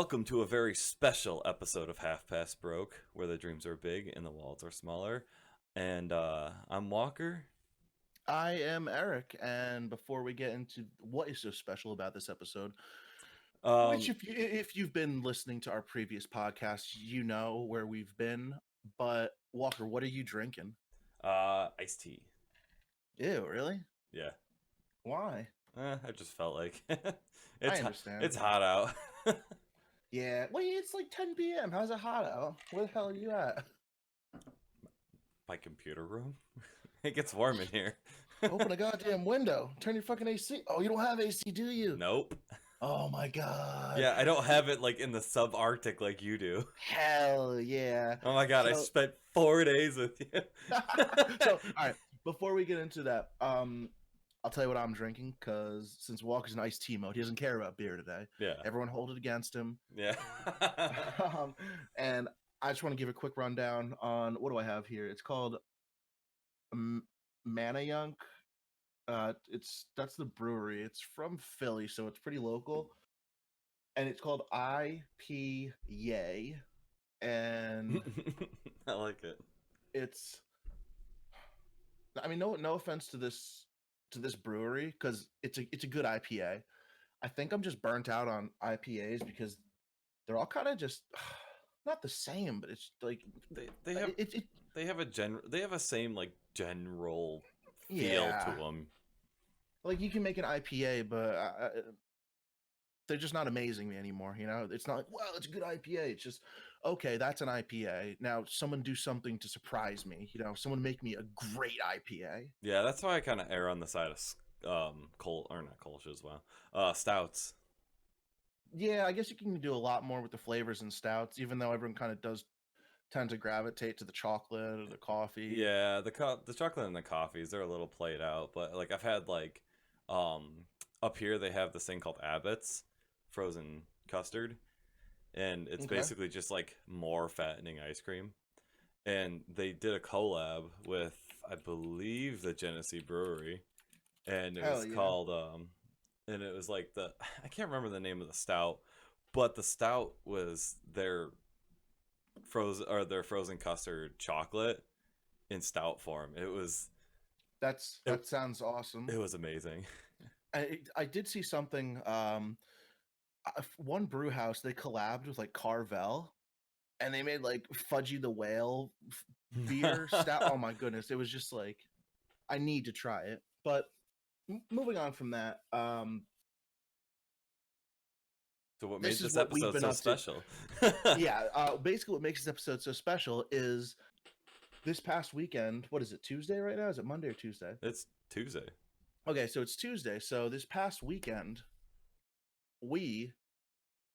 Welcome to a very special episode of Half Past Broke, where the dreams are big and the walls are smaller. And I'm Walker. I am Eric, and before we get into what is so special about this episode, which Um, if you've been listening to our previous podcasts, you know where we've been. But Walker, what are you drinking? Iced tea. Ew, really? Yeah. Why? I just felt like I it's understand. it's hot out. Yeah. Wait, it's like 10 p.m. How's it hot out? Where the hell are you at? My computer room. It gets warm in here. Open a goddamn window. Turn your fucking AC. Oh, you don't have AC, do you? Nope. Oh my god. Yeah, I don't have it like in the subarctic like you do. Hell yeah. Oh my god, I So, spent 4 days with you. so all right, before we get into that, I'll tell you what I'm drinking, because since Walker's in iced tea mode, he doesn't care about beer today. Yeah. Everyone hold it against him. Yeah. And I just want to give a quick rundown on what do I have here. It's called Manayunk. That's the brewery. It's from Philly, so it's pretty local. And it's called IP Yay. And I like it. it's, I mean, no offense to this brewery, because it's a good IPA. I think I'm just burnt out on IPAs because they're all kind of just not the same, but it's like They have it they have a same like general feel yeah, to them. like you can make an IPA, but they're just not amazing me anymore. You know, it's not like, well, it's a good IPA. It's just okay, that's an IPA. Now someone do something to surprise me. You know, someone make me a great IPA. Yeah, that's why I kind of err on the side of not Kolsch as well. Stouts. Yeah, I guess you can do a lot more with the flavors and stouts, even though everyone kind of does tend to gravitate to the chocolate or the coffee. Yeah, the chocolate and the coffees, they're a little played out, but like I've had like up here they have this thing called Abbott's frozen custard, and it's Okay. basically just like more fattening ice cream. And they did a collab with, I believe, the Genesee Brewery, and it Hell was yeah. called and it was like the I can't remember the name of the stout, but the stout was their frozen custard chocolate in stout form. It, That sounds awesome. it was amazing. I did see something. One brew house, they collabed with like Carvel, and they made like Fudgy the Whale beer stout. Oh my goodness, it was just like I need to try it. But moving on from that, So what made this is this what we've episode been so up to. special? Yeah, basically what makes this episode so special is this past weekend. What is it? Tuesday right now? Is it Monday or Tuesday? It's Tuesday. Okay, so it's Tuesday. So this past weekend, we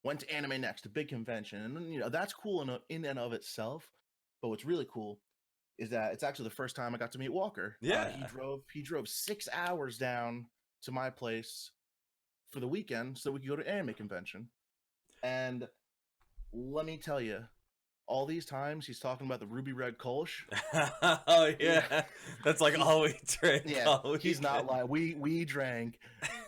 went to Anime Next, a big convention, and you know that's cool in and of itself. But what's really cool is that it's actually the first time I got to meet Walker. Yeah. He drove 6 hours down to my place for the weekend so we could go to anime convention. And let me tell you, all these times he's talking about the Ruby Red Kolsch. Oh yeah, that's like all we drink. Yeah, all he's not weekend. lying. We drank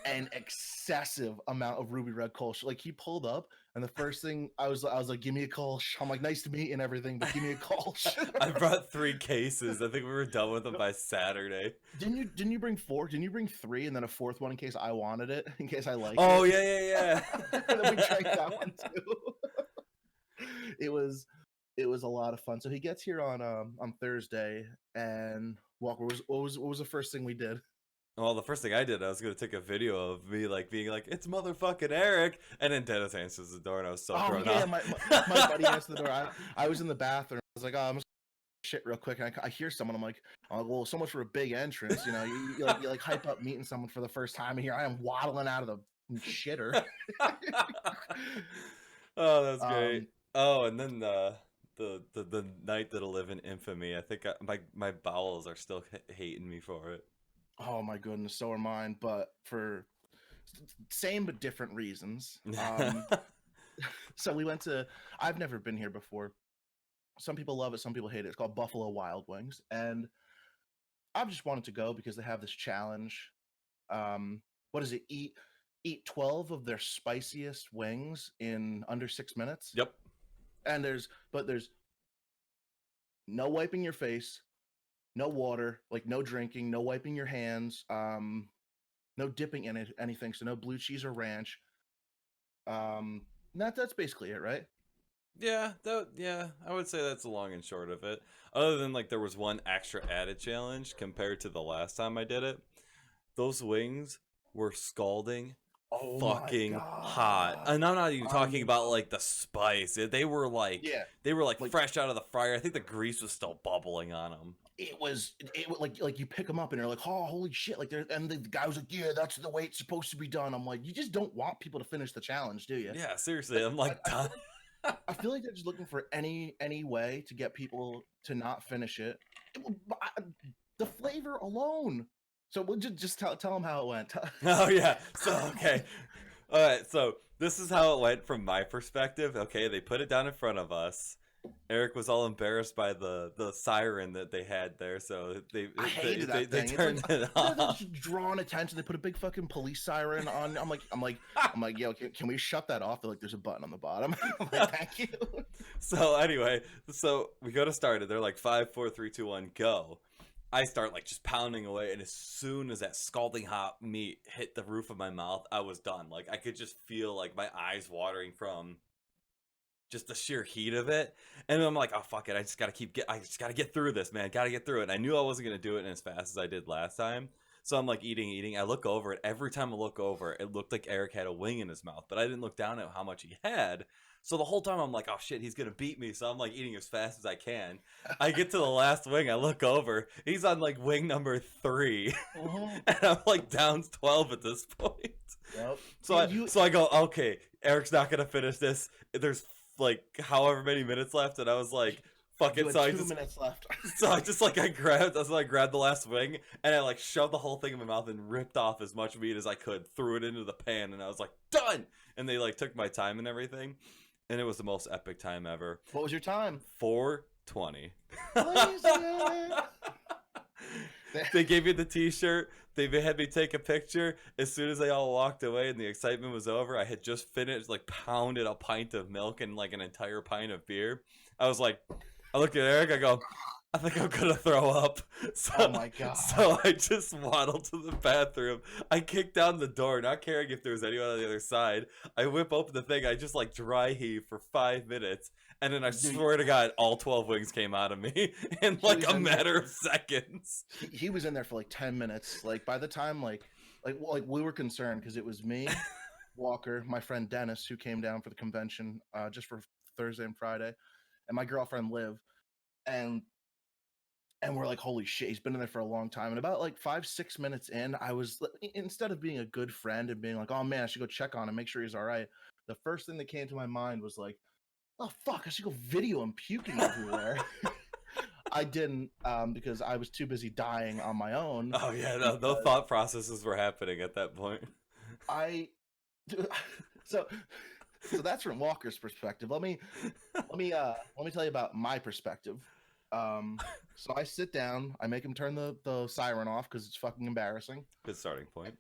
an excessive amount of Ruby Red Kolsch. Like he pulled up, and the first thing I was like, "Give me a Kolsch." I'm like, "Nice to meet you and everything, but give me a Kolsch." I brought 3 cases. I think we were done with them by Saturday. Didn't you bring four? Didn't you bring three and then a fourth one in case I wanted it, in case I liked Oh it? yeah. And then we drank that one too. It was a lot of fun. So he gets here on Thursday, and Walker what was the first thing we did? Well, the first thing I did, I was gonna take a video of me like being like, "It's motherfucking Eric," and then Dennis answers the door, and I was so Oh thrown yeah, off. my buddy answered the door. I was in the bathroom. I was like, "Oh, I'm just shit real quick," and I hear someone. I'm like, "Oh, well, so much for a big entrance." You know, you hype up meeting someone for the first time, and here I am waddling out of the shitter. Oh, that's great. um, Oh, and then the night that'll live in infamy. I think my bowels are still hating me for it. oh my goodness, so are mine, but for same but different reasons. So we went to. I've never been here before. Some people love it, some people hate it. It's called Buffalo Wild Wings, and I've just wanted to go because they have this challenge. What is it? eat 12 of their spiciest wings in under 6 minutes. Yep. And there's no wiping your face, no water, like no drinking, no wiping your hands, no dipping in it, anything. So no blue cheese or ranch. That's basically it, right? Yeah, I would say that's the long and short of it. Other than like there was one extra added challenge compared to the last time I did it. Those wings were scalding Oh my fucking hot. god! And I'm not even talking about like the spice. They were like Yeah, like fresh out of the fryer. I think the grease was still bubbling on them. it was like you pick them up and you're like, oh, holy shit! Like, and the guy was like, yeah, that's the way it's supposed to be done. I'm like, you just don't want people to finish the challenge, do you? Yeah, seriously. I'm like done. I feel like they're just looking for any way to get people to not finish it. The flavor alone. So we'll just tell them how it went. Oh yeah. So okay. All right. So this is how it went from my perspective. Okay, they put it down in front of us. Eric was all embarrassed by the siren that they had there, so I hated that thing. They turned it off. Drawing attention. They put a big fucking police siren on. I'm like, yo, can we shut that off? They're like, there's a button on the bottom. I'm like, thank you. So anyway, so we go to start it. They're like 5, 4, 3, 2, 1, go. I start like just pounding away, and as soon as that scalding hot meat hit the roof of my mouth, I was done. Like I could just feel like my eyes watering from just the sheer heat of it. And I'm like, oh fuck it, I just gotta get through this, man. Gotta get through it. And I knew I wasn't gonna do it as fast as I did last time. So I'm like eating. I look over it. Every time I look over, it looked like Eric had a wing in his mouth, but I didn't look down at how much he had. So the whole time I'm like, oh shit, he's gonna beat me. So I'm like eating as fast as I can. I get to the last wing. I look over. He's on like wing number 3, and I'm like down 12 at this point. Yep. So I go, okay, Eric's not gonna finish this. There's like however many minutes left, and I was like, fuck it. So 2 minutes left. So I grabbed the last wing, and I like shoved the whole thing in my mouth and ripped off as much meat as I could, threw it into the pan, and I was like, done. And they like took my time and everything, and it was the most epic time ever. What was your time? 4:20. They gave me the t-shirt. They had me take a picture. As soon as they all walked away and the excitement was over, I had just finished, like, pounded a pint of milk and like an entire pint of beer. I was like, I looked at Eric, I go, I think I'm gonna throw up. So, oh my god. So I just waddled to the bathroom. I kicked down the door, not caring if there was anyone on the other side. I whip open the thing. I just like dry heave for 5 minutes. And then I swear to God, all 12 wings came out of me in like a matter of seconds. He was in there for like 10 minutes. Like by the time like we were concerned because it was me, Walker, my friend Dennis, who came down for the convention just for Thursday and Friday, and my girlfriend Liv, and we're like, holy shit, he's been in there for a long time. And about like 5-6 minutes in, I was, instead of being a good friend and being like, oh man, I should go check on him, make sure he's all right, the first thing that came to my mind was like, oh fuck, I should go video him puking everywhere. I didn't because I was too busy dying on my own. Oh yeah, no thought processes were happening at that point. So that's from Walker's perspective. Let me tell you about my perspective. So I sit down, I make him turn the siren off because it's fucking embarrassing. Good starting point.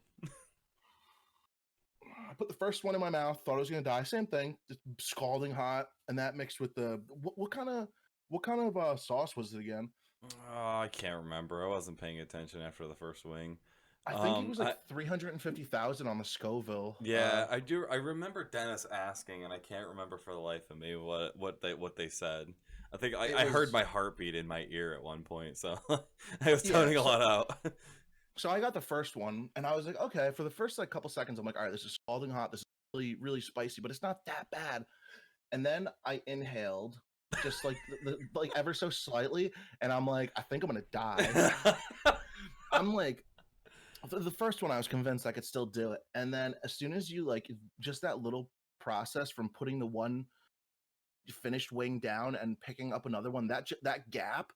I put the first one in my mouth, thought I was gonna die. Same thing, just scalding hot, and that mixed with the what kind of sauce was it again? Oh, I can't remember. I wasn't paying attention after the first wing. I think it was like 350,000 on the Scoville. Yeah, I do. I remember Dennis asking, and I can't remember for the life of me what they said. I think I heard my heartbeat in my ear at one point, so I was toning a lot out. So I got the first one, and I was like, okay. For the first like couple seconds, I'm like, all right, this is scalding hot. This is really, really spicy, but it's not that bad. And then I inhaled just like like ever so slightly, and I'm like, I think I'm gonna die. I'm like, the first one I was convinced I could still do it, and then as soon as you like just that little process from putting the one finished wing down and picking up another one, that gap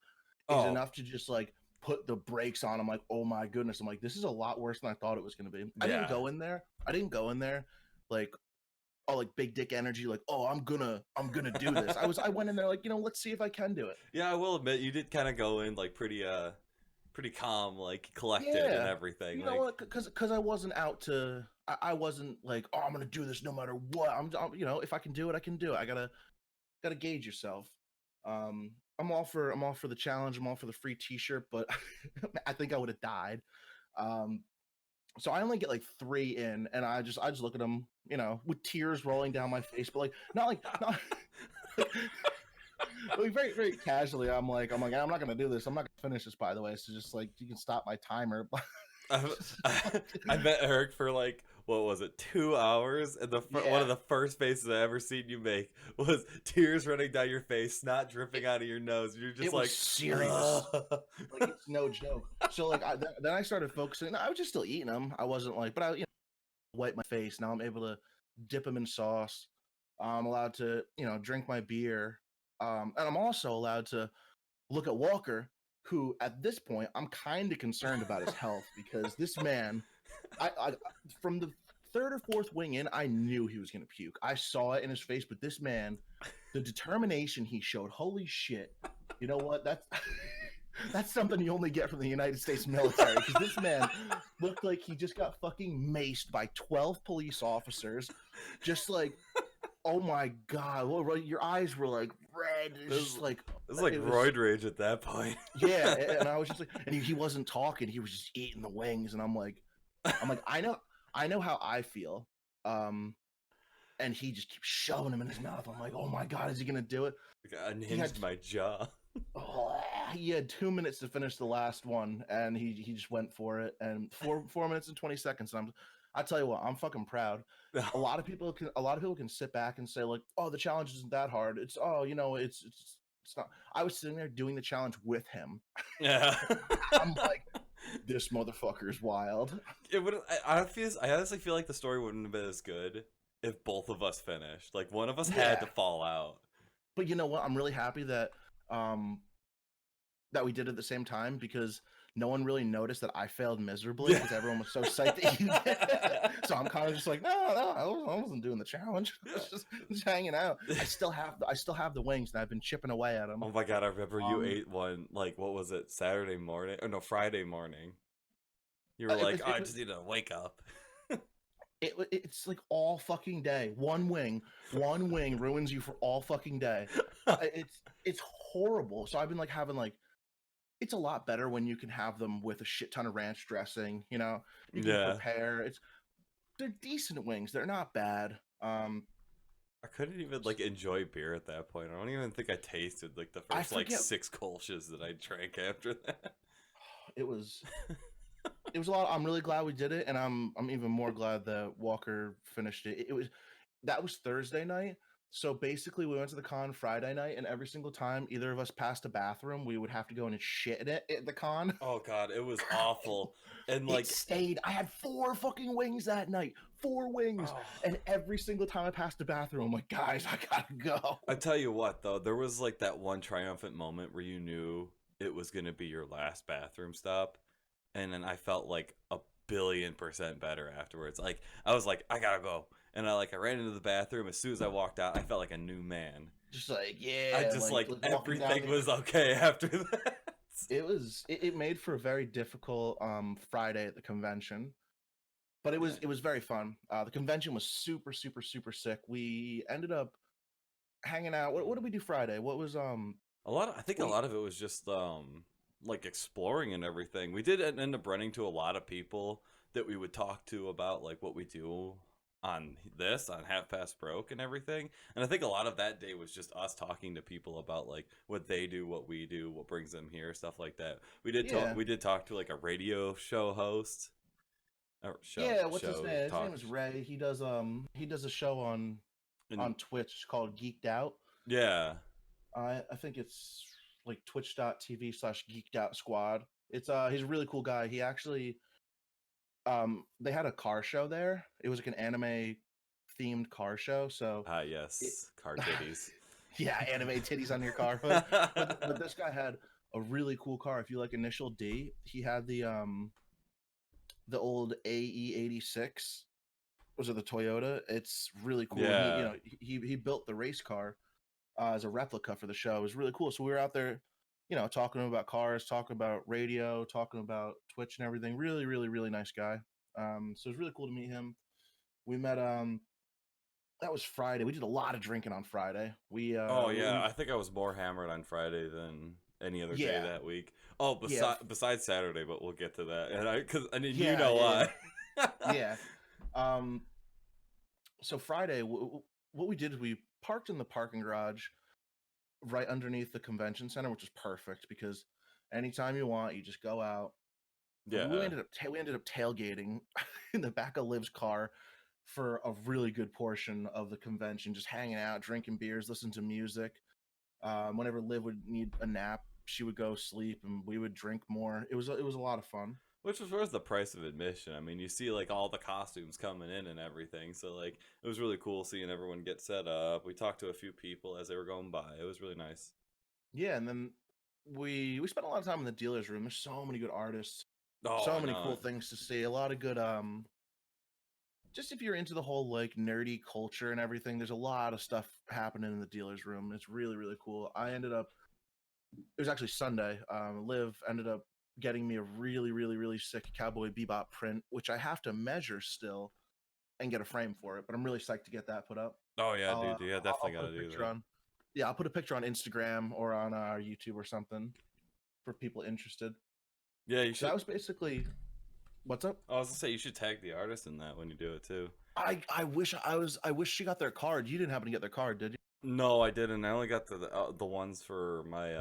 is enough to just like put the brakes on. I'm like, oh my goodness. I'm like, this is a lot worse than I thought it was going to be. I didn't go in there like, oh, like big dick energy, like, oh, I'm gonna do this. I went in there like, let's see if I can do it. Yeah, I will admit you did kind of go in like pretty calm, like collected and everything. You know what? Because I wasn't out to I wasn't like, oh, I'm gonna do this no matter what. You know, if I can do it, I can do it. I gotta gauge yourself. I'm all for the challenge. I'm all for the free T-shirt, but I think I would have died. Um, so I only get like 3 in, and I just look at them, you know, with tears rolling down my face, but like not like very very casually. I'm not gonna do this. I'm not gonna finish this, by the way. So just like you can stop my timer. I met Eric for like what was it, 2 hours, and one of Yeah, the first faces I ever seen you make was tears running down your face, snot dripping out of your nose. You're just it was like, serious. Like it's no joke. So like then I started focusing. I was just still eating them. I wasn't like, but I wipe my face. Now I'm able to dip them in sauce. I'm allowed to drink my beer, and I'm also allowed to look at Walker, who at this point I'm kind of concerned about his health because this man, I from the third or fourth wing in, I knew he was gonna puke. I saw it in his face, but this man, the determination he showed, holy shit! You know what? That's that's something you only get from the United States military because this man looked like he just got fucking maced by 12 police officers, just like, oh my god, well, your eyes were like red. It's this, just like this is like it was. roid rage at that point. Yeah, and I was just like, and he wasn't talking. He was just eating the wings, and I'm like, I know how I feel. And he just keeps shoving them in his mouth. I'm like, oh my god, is he gonna do it? I unhinged my jaw. Oh, he had 2 minutes to finish the last one, and he just went for it. And 4 minutes and 20 seconds. And I tell you what, I'm fucking proud. A lot of people can sit back and say like, oh, the challenge isn't that hard. It's it's not. I was sitting there doing the challenge with him. Yeah. I'm like, this motherfucker is wild. It would. I honestly feel like the story wouldn't have been as good if both of us finished. Like one of us had to Yeah, fall out. but you know what? I'm really happy um that we did it at the same time because no one really noticed that I failed miserably because everyone was so psyched that you did it. So I'm kind of just like, no, I wasn't doing the challenge. I was just hanging out. I still have the wings, and I've been chipping away at them. Oh my god, I remember you Um, ate one, like, what was it, Saturday morning? Or no, Friday morning. You were it like, was oh, it I was just need to wake up. it's like all fucking day. One wing ruins you for all fucking day. It's horrible. So I've been like having like it's a lot better when you can have them with a shit ton of ranch dressing. You know, you can Yeah. prepare. They're decent wings. They're not bad. I couldn't even, like, enjoy beer at that point. I don't even think I tasted, like, the I first, like, forget 6 Kolsch's that I drank after that. it was it was a lot. I'm really glad we did it, and I'm even more glad that Walker finished it. That was Thursday night. So basically, we went to the con Friday night, and every single time either of us passed a bathroom, we would have to go in and shit in it at the con. Oh god, it was awful. And, It like, stayed. I had 4 fucking wings that night. 4 wings. oh, And every single time I passed the bathroom, I'm like, guys, I gotta go. I tell you what, though, there was, like, that one triumphant moment where you knew it was going to be your last bathroom stop. And then I felt like a billion% better afterwards. Like, I was like, I gotta go. And I ran into the bathroom. As soon as I walked out, I felt like a new man. Just like, I yeah, just, like walking down everything was okay after that. it made for a very difficult Friday at the convention. But Yeah. it was very fun. The convention was super, super, super sick. We ended up hanging out. What did we do Friday? What was I think a we lot of it was just like exploring and everything. We did end up running to a lot of people that we would talk to about like what we do on Half Past Broke and everything. And I think a lot of that day was just us talking to people about like what they do, what we do, what brings them here, stuff like that. yeah. We did talk to like a radio show host or Yeah, what's his show name? His name talk is Ray. He does a show and on Twitch called Geeked Out. yeah. I think it's like twitch.tv/geeked out squad. It's he's a really cool guy. He actually they had a car show there. It was like an anime themed car show. So Ah it, yes, car titties. yeah, anime titties on your car. But this guy had a really cool car. If you like Initial D, he had the old AE86. Was it the Toyota? It's really cool. And Yeah. he built the race car as a replica for the show. It was really cool. So we were out there, talking about cars, talking about radio, talking about Twitch and everything. Really, really, really nice guy. So it was really cool to meet him. We met that was Friday. We did a lot of drinking on Friday. Oh yeah, I think I was more hammered on Friday than any other day yeah, that week. Oh, yeah, besides Saturday, but we'll get to that. And you yeah, know yeah, yeah. why. Yeah. Um, so Friday, what we did is we parked in the parking garage right underneath the convention center, which is perfect because anytime you want, you just go out. And we Yeah. ended up tailgating in the back of Liv's car for a really good portion of the convention, just hanging out, drinking beers, listening to music. Whenever Liv would need a nap, she would go sleep, and we would drink more. It was a lot of fun. Which was worth the price of admission. I mean, you see like all the costumes coming in and everything. So like it was really cool seeing everyone get set up. We talked to a few people as they were going by. It was really nice. Yeah, and then we spent a lot of time in the dealer's room. There's so many good artists, Oh, so I many know. cool things to see. A lot of good just if you're into the whole like nerdy culture and everything, there's a lot of stuff happening in the dealer's room. It's really really cool. I ended up it was actually Sunday. Liv ended up getting me a really really really sick Cowboy Bebop print, which I have to measure still and get a frame for it. But I'm really psyched to get that put up. Oh yeah, dude. Yeah, I'll definitely put gotta a do picture that. on. Yeah, I'll put a picture on Instagram or on our YouTube or something for people interested. Yeah, you So should. that was basically what's up. I was gonna say you should tag the artist in that when you do it too. I wish she got their card. You didn't happen to get their card, did you? No, I didn't. I only got the ones for my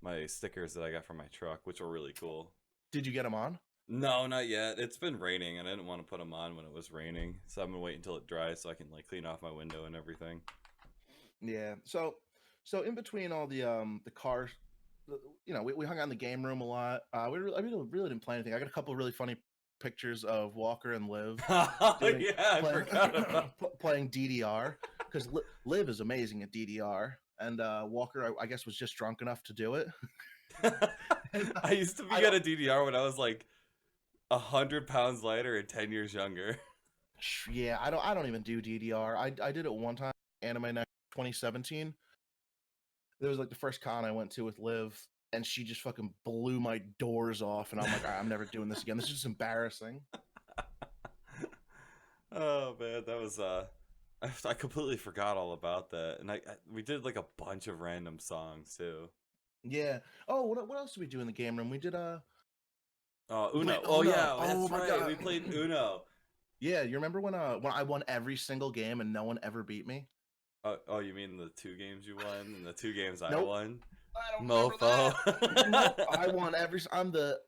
my stickers that I got from my truck, which were really cool. Did you get them on? No, not yet. It's been raining, and I didn't want to put them on when it was raining, so I'm gonna wait until it dries so I can like clean off my window and everything. Yeah. So in between all the cars, you know, we hung out in the game room a lot. I really didn't play anything. I got a couple of really funny pictures of Walker and Liv Oh doing yeah, I playing forgot about. playing DDR because Liv is amazing at DDR, and Walker I guess was just drunk enough to do it. And, I used to be I good don't. at DDR when I was like 100 pounds lighter and 10 years younger. Yeah, I don't even do DDR. I did it one time, AnimeNext 2017. It was like the first con I went to with Liv, and she just fucking blew my doors off, and I'm like, I'm never doing this again. This is just embarrassing. Oh man, that was I completely forgot all about that, and we did like a bunch of random songs too. Yeah. Oh, what else did we do in the game room? We did we Uno. played Oh Uno. yeah, Oh that's my right. god. We played Uno. Yeah, you remember when I won every single game and no one ever beat me? Oh, you mean the two games you won and the two games I Nope. won? I don't remember Mofo. that. Nope. I won I'm the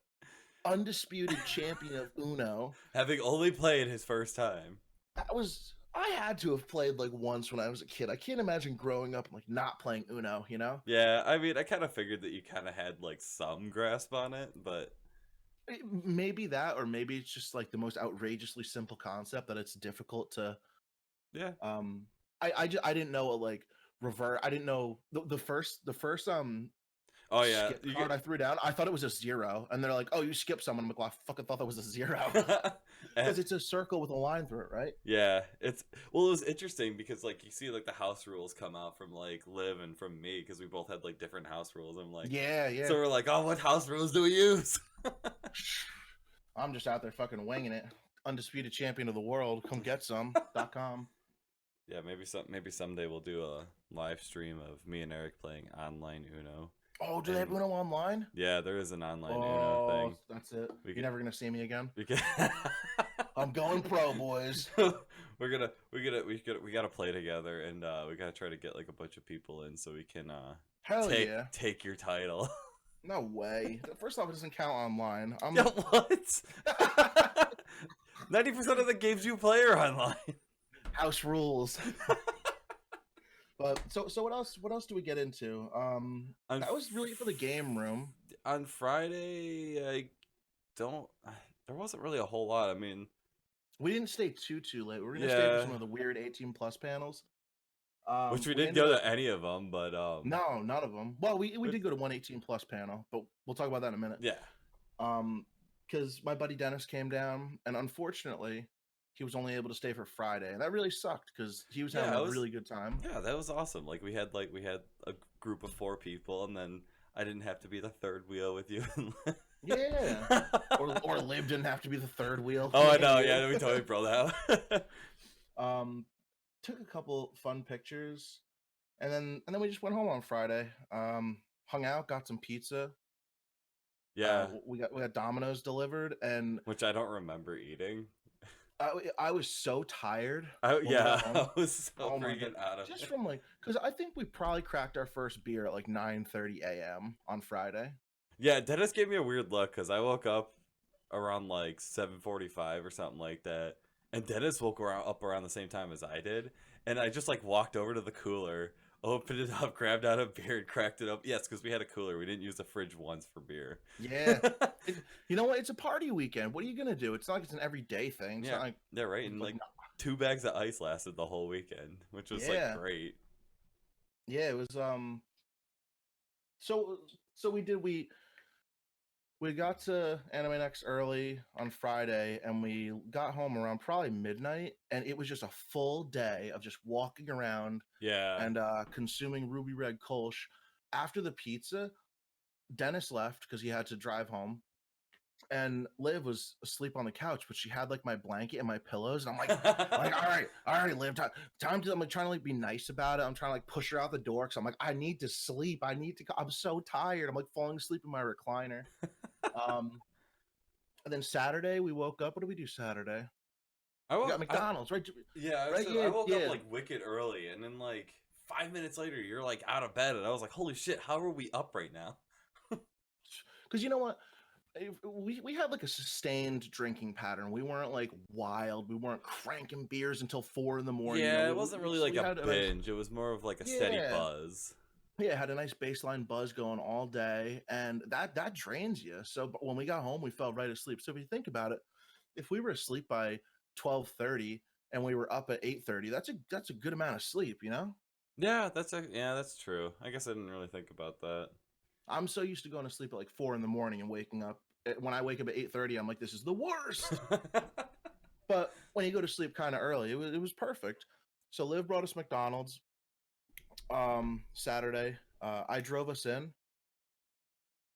undisputed champion of Uno. Having only played his first time. I had to have played like once when I was a kid. I can't imagine growing up and like not playing Uno, you know? Yeah, I mean, I kind of figured that you kind of had like some grasp on it, but Maybe that, or maybe it's just like the most outrageously simple concept that it's difficult to yeah. I didn't know what like revert. I didn't know the first Oh yeah, skip card I threw down. I thought it was a 0, and they're like, "Oh, you skipped someone." I'm like, "Well, I fucking thought that was a 0." And- Because it's a circle with a line through it, right? yeah, it was interesting because like you see like the house rules come out from like Liv and from me because we both had like different house rules. I'm like, Yeah, so yeah. we're like, oh, what house rules do we use? I'm just out there fucking winging it. Undisputed champion of the world. Come get some.com. Yeah, maybe someday we'll do a live stream of me and Eric playing online Uno. Oh, do they have And- Uno online? Yeah, there is an online Uno Oh, thing. that's it. We You're can- never gonna see me again. We can. I'm going pro, boys. we gotta play together, and we gotta try to get like a bunch of people in so we can Hell yeah. take your title. No way. First off, it doesn't count online. Yeah, what? 90% of the games you play are online. House rules. But so what else do we get into? That was really for the game room. On Friday, there wasn't really a whole lot. I mean, We didn't stay too late. We were gonna stay for Yeah. some of the weird 18 plus panels. which we we didn't ended go up- to any of them, but No, none of them. Well, we did go to one 18 plus panel, but we'll talk about that in a minute. yeah. Because my buddy Dennis came down, and unfortunately, he was only able to stay for Friday, and that really sucked because he was having Yeah, a it was- really good time. Yeah, that was awesome. Like we had a group of 4 people, and then I didn't have to be the third wheel with you. Yeah. Or Liv didn't have to be the third wheel. Oh, I know. Yeah, we totally broke that. Um, took a couple fun pictures, and then we just went home on Friday. Hung out, got some pizza. Yeah, We got Domino's delivered, and which I don't remember eating. I was so tired Oh when we got yeah, I home. was so Oh my god! freaking out of Just it. from like, because I think we probably cracked our first beer at like 9:30 a.m. on Friday. Yeah, Dennis gave me a weird look because I woke up around like 7:45 or something like that, and Dennis woke up around the same time as I did, and I just like walked over to the cooler, opened it up, grabbed out a beer, and cracked it up. Yes, because we had a cooler. We didn't use the fridge once for beer. Yeah, you know what? It's a party weekend. What are you gonna do? It's not like it's an everyday thing. It's Yeah, not like yeah, right. And like like 2 bags of ice lasted the whole weekend, which was like yeah, great. yeah. It was So we got to AnimeNext early on Friday, and we got home around probably midnight, and it was just a full day of just walking around Yeah. and consuming Ruby Red Kolsch. After the pizza, Dennis left because he had to drive home, and Liv was asleep on the couch, but she had like my blanket and my pillows, and I'm like, all right, Liv, time to. I'm like trying to like be nice about it. I'm trying to like push her out the door because I'm like, I need to sleep. I'm so tired. I'm like falling asleep in my recliner. Um, and then Saturday we woke up. What did we do Saturday? I We got woke. McDonald's, right? Yeah, Right? I Yeah, woke up yeah. like wicked early, and then like 5 minutes later, you're like out of bed, and I was like, "Holy shit! How are we up right now?" Because you know what? We had like a sustained drinking pattern. We weren't like wild. We weren't cranking beers until 4 in the morning. You know, Yeah, it wasn't really like we a had a nice binge. It was more of like a steady yeah buzz. yeah had a nice baseline buzz going all day, and that drains you. So but when we got home, we fell right asleep. So if you think about it, if we were asleep by 12:30 and we were up at 8:30, that's a good amount of sleep. You know. Yeah, that's true. I guess I didn't really think about that. I'm so used to going to sleep at like 4 in the morning and waking up. When I wake up at 8:30, I'm like, this is the worst. But when you go to sleep kind of early, it was perfect. So Liv brought us McDonald's Saturday. I drove us in,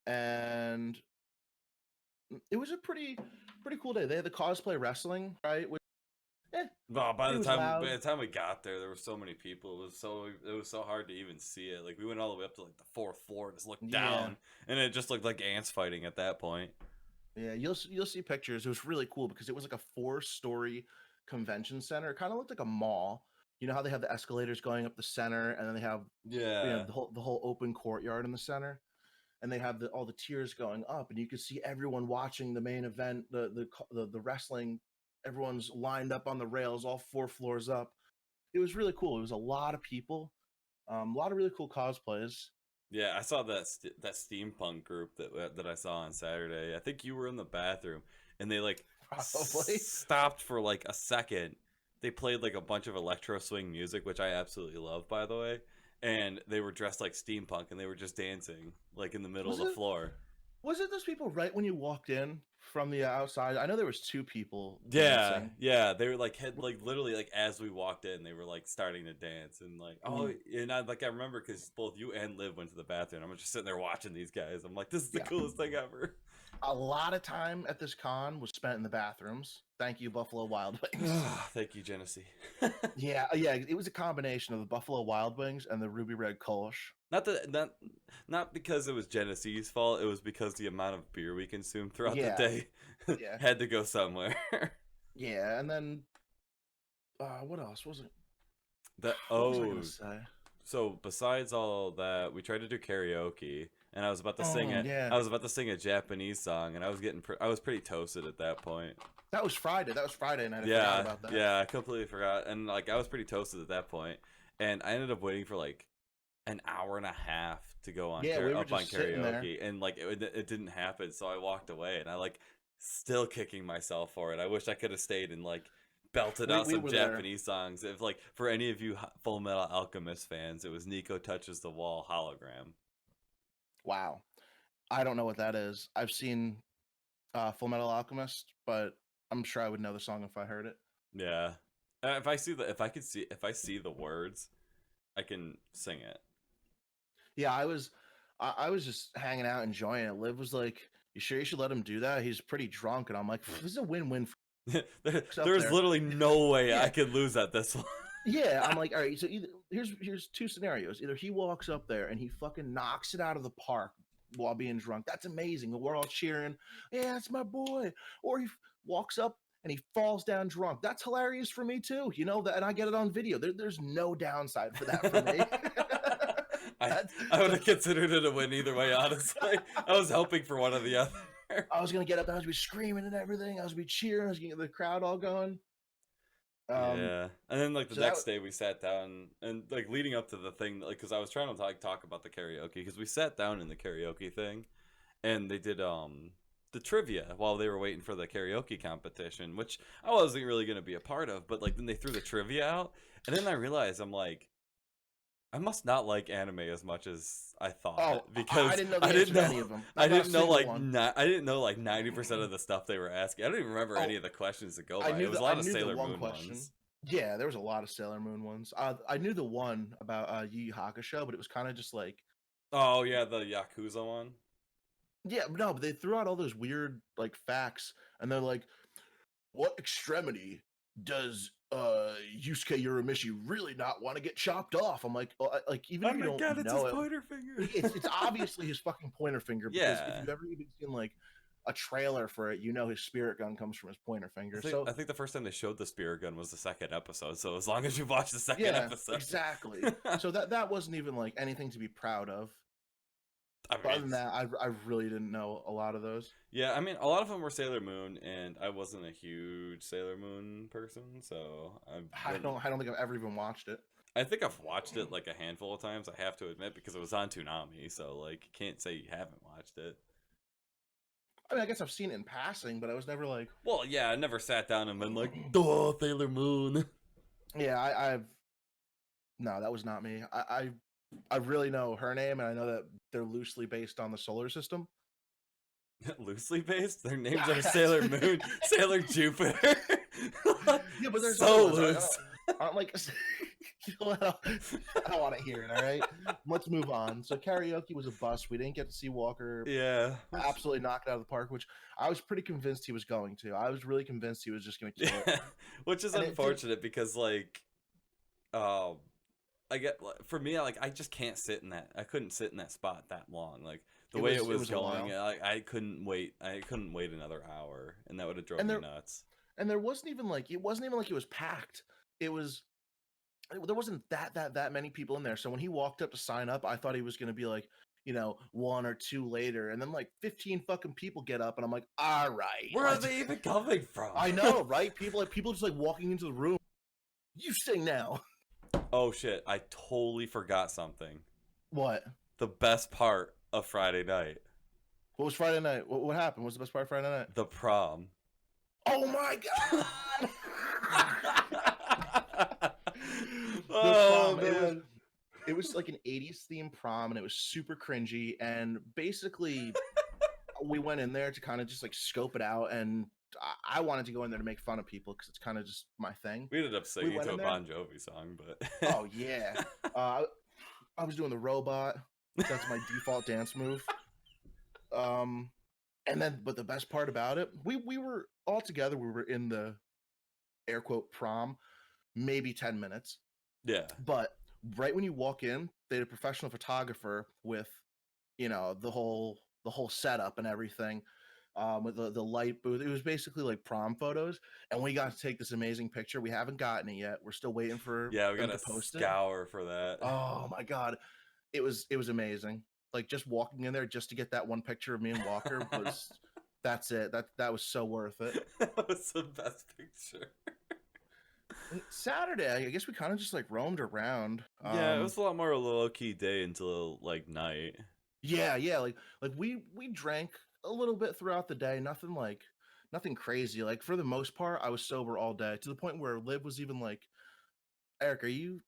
and it was a pretty cool day. They had the cosplay wrestling, right? Which, eh, Well, it was loud. by the time we got there were so many people. It was so hard to even see it. Like we went all the way up to like the fourth floor, just looked Yeah, down, and it just looked like ants fighting at that point. yeah. You'll see pictures. It was really cool because it was like a 4-story convention center. It kind of looked like a mall. You know how they have the escalators going up the center, and then they have Yeah. the whole open courtyard in the center, and they have all the tiers going up, and you could see everyone watching the main event, the wrestling. Everyone's lined up on the rails, all 4 floors up. It was really cool. It was a lot of people, a lot of really cool cosplays. Yeah, I saw that steampunk group that I saw on Saturday. I think you were in the bathroom, and they like Probably. stopped for like a second. They played like a bunch of electro swing music, which I absolutely love, by the way. And they were dressed like steampunk, and they were just dancing like in the middle of Was the it floor. was it those people right when you walked in from the outside? I know there was 2 people Yeah, dancing. yeah, they were like had like literally like as we walked in, they were like starting to dance and like Mm, and I remember because both you and Liv went to the bathroom. I'm just sitting there watching these guys. I'm like, this is the yeah, coolest thing ever. a lot of time at this con was spent in the bathrooms. Thank you, Buffalo Wild Wings. Thank you, Genesee. Yeah, yeah, it was a combination of the Buffalo Wild Wings and the Ruby Red Kolsch. Not that not because it was Genesee's fault. It was because the amount of beer we consumed throughout the Yeah, day yeah, had to go somewhere. yeah. And then what else was it? that What was I oh gonna say? So besides all that, we tried to do karaoke, and Yeah, I was about to sing a Japanese song, and I was pretty toasted at that point. that was Friday. That was Friday night. I forgot Yeah, about that. yeah, I completely forgot, and like I was pretty toasted at that point, and I ended up waiting for like an hour and a half to go on Yeah, we were up on just sitting there. karaoke, and like it didn't happen, so I walked away, and I like still kicking myself for it. I wish I could have stayed and like belted We out we some were there. Japanese songs. If like for any of you Full Metal Alchemist fans, it was Nico Touches the Wall hologram. Wow, I don't know what that is. I've seen Full Metal Alchemist, but I'm sure I would know the song if I heard it. Yeah. If I see the words, I can sing it. Yeah, I was just hanging out enjoying it. Liv was like, "You sure you should let him do that? He's pretty drunk," and I'm like, "This is a win-win There's literally no way I could lose at this one. Yeah, I'm like, all right, so either here's two scenarios. Either he walks up there and he fucking knocks it out of the park while being drunk. That's amazing. We're all cheering. Yeah, that's my boy. Or he walks up and he falls down drunk. That's hilarious for me too. You know that, and I get it on video. There's no downside for that for me. I would have considered it a win either way, honestly. I was hoping for one or the other. I was gonna get up and I was gonna be screaming and everything. I was gonna be cheering. I was gonna get the crowd all going. Yeah, and then like the next day we sat down and like leading up to the thing, like because I was trying to talk about the karaoke because we sat down in the karaoke thing, and they did the trivia while they were waiting for the karaoke competition, which I wasn't really gonna be a part of, but like then they threw the trivia out, and then I realized I'm like, I must not like anime as much as I thought because I didn't know any of them. I didn't know like I didn't know like 90% of the stuff they were asking. I don't even remember any of the questions to go by. It was a lot of Sailor Moon ones. Yeah, there was a lot of Sailor Moon ones. I knew the one about Yu Yu Hakusho, but it was kind of just like, oh yeah, the Yakuza one. Yeah, no, but they threw out all those weird like facts, and they're like, what extremity does Yusuke Urameshi really not want to get chopped off? I'm like, like even if you don't it's know his pointer finger. It's obviously his fucking pointer finger. Because if you've ever even seen like a trailer for it, you know his spirit gun comes from his pointer finger. I think the first time they showed the spirit gun was the second episode. So as long as you watch the second episode, exactly. So that wasn't even like anything to be proud of. I mean, other than that, I really didn't know a lot of those. Yeah, I mean, a lot of them were Sailor Moon, and I wasn't a huge Sailor Moon person, so I don't think I've ever even watched it. I think I've watched it like a handful of times, I have to admit, because it was on Toonami, so like, can't say you haven't watched it. I mean, I guess I've seen it in passing, but I was never like... Well, yeah, I never sat down and been like, duh, Sailor Moon. Yeah, I've... No, that was not me. I really know her name, and I know that they're loosely based on the solar system. Loosely based? Their names are Sailor Moon, Sailor Jupiter. Yeah, but there's so loose. I'm like, you know what? I don't want to hear it. All right, let's move on. So karaoke was a bust. We didn't get to see Walker. Yeah, absolutely knock it out of the park. Which I was pretty convinced he was going to. I was really convinced he was just going to kill it. Which is unfortunate because like, I get for me, like I just can't sit in that. I couldn't sit in that spot that long. Like the way it was going, I couldn't wait. I couldn't wait another hour, and that would have drove me nuts. And there wasn't even like it was packed. There wasn't that many people in there. So when he walked up to sign up, I thought he was going to be like, you know, one or two later, and then like 15 fucking people get up, and I'm like, all right, where are they even coming from? I know, right? People just like walking into the room. You sing now. Oh shit! I totally forgot something. What? The best part of Friday night. What was Friday night? What happened? What was the best part of Friday night? The prom. Oh my god! Oh man. It was like an 80s themed prom, and it was super cringy. And basically, we went in there to kind of just like scope it out, and I wanted to go in there to make fun of people because it's kind of just my thing. We ended up singing to a Bon Jovi song, but oh yeah, I was doing the robot. That's my default dance move. And then, but the best part about it, we were all together. We were in the air quote prom, maybe 10 minutes. Yeah. But right when you walk in, they had a professional photographer with, you know, the whole setup and everything. With the light booth. It was basically like prom photos, and we got to take this amazing picture. We haven't gotten it yet. We're still waiting for we got to scour for that. Oh my god, it was amazing. Like just walking in there just to get that one picture of me and Walker was that's it. That was so worth it. That was the best picture. Saturday, I guess we kind of just like roamed around. Yeah, it was a lot more a low key day until like night. Yeah, like we drank a little bit throughout the day, nothing crazy. Like for the most part, I was sober all day to the point where Liv was even like, Eric, are you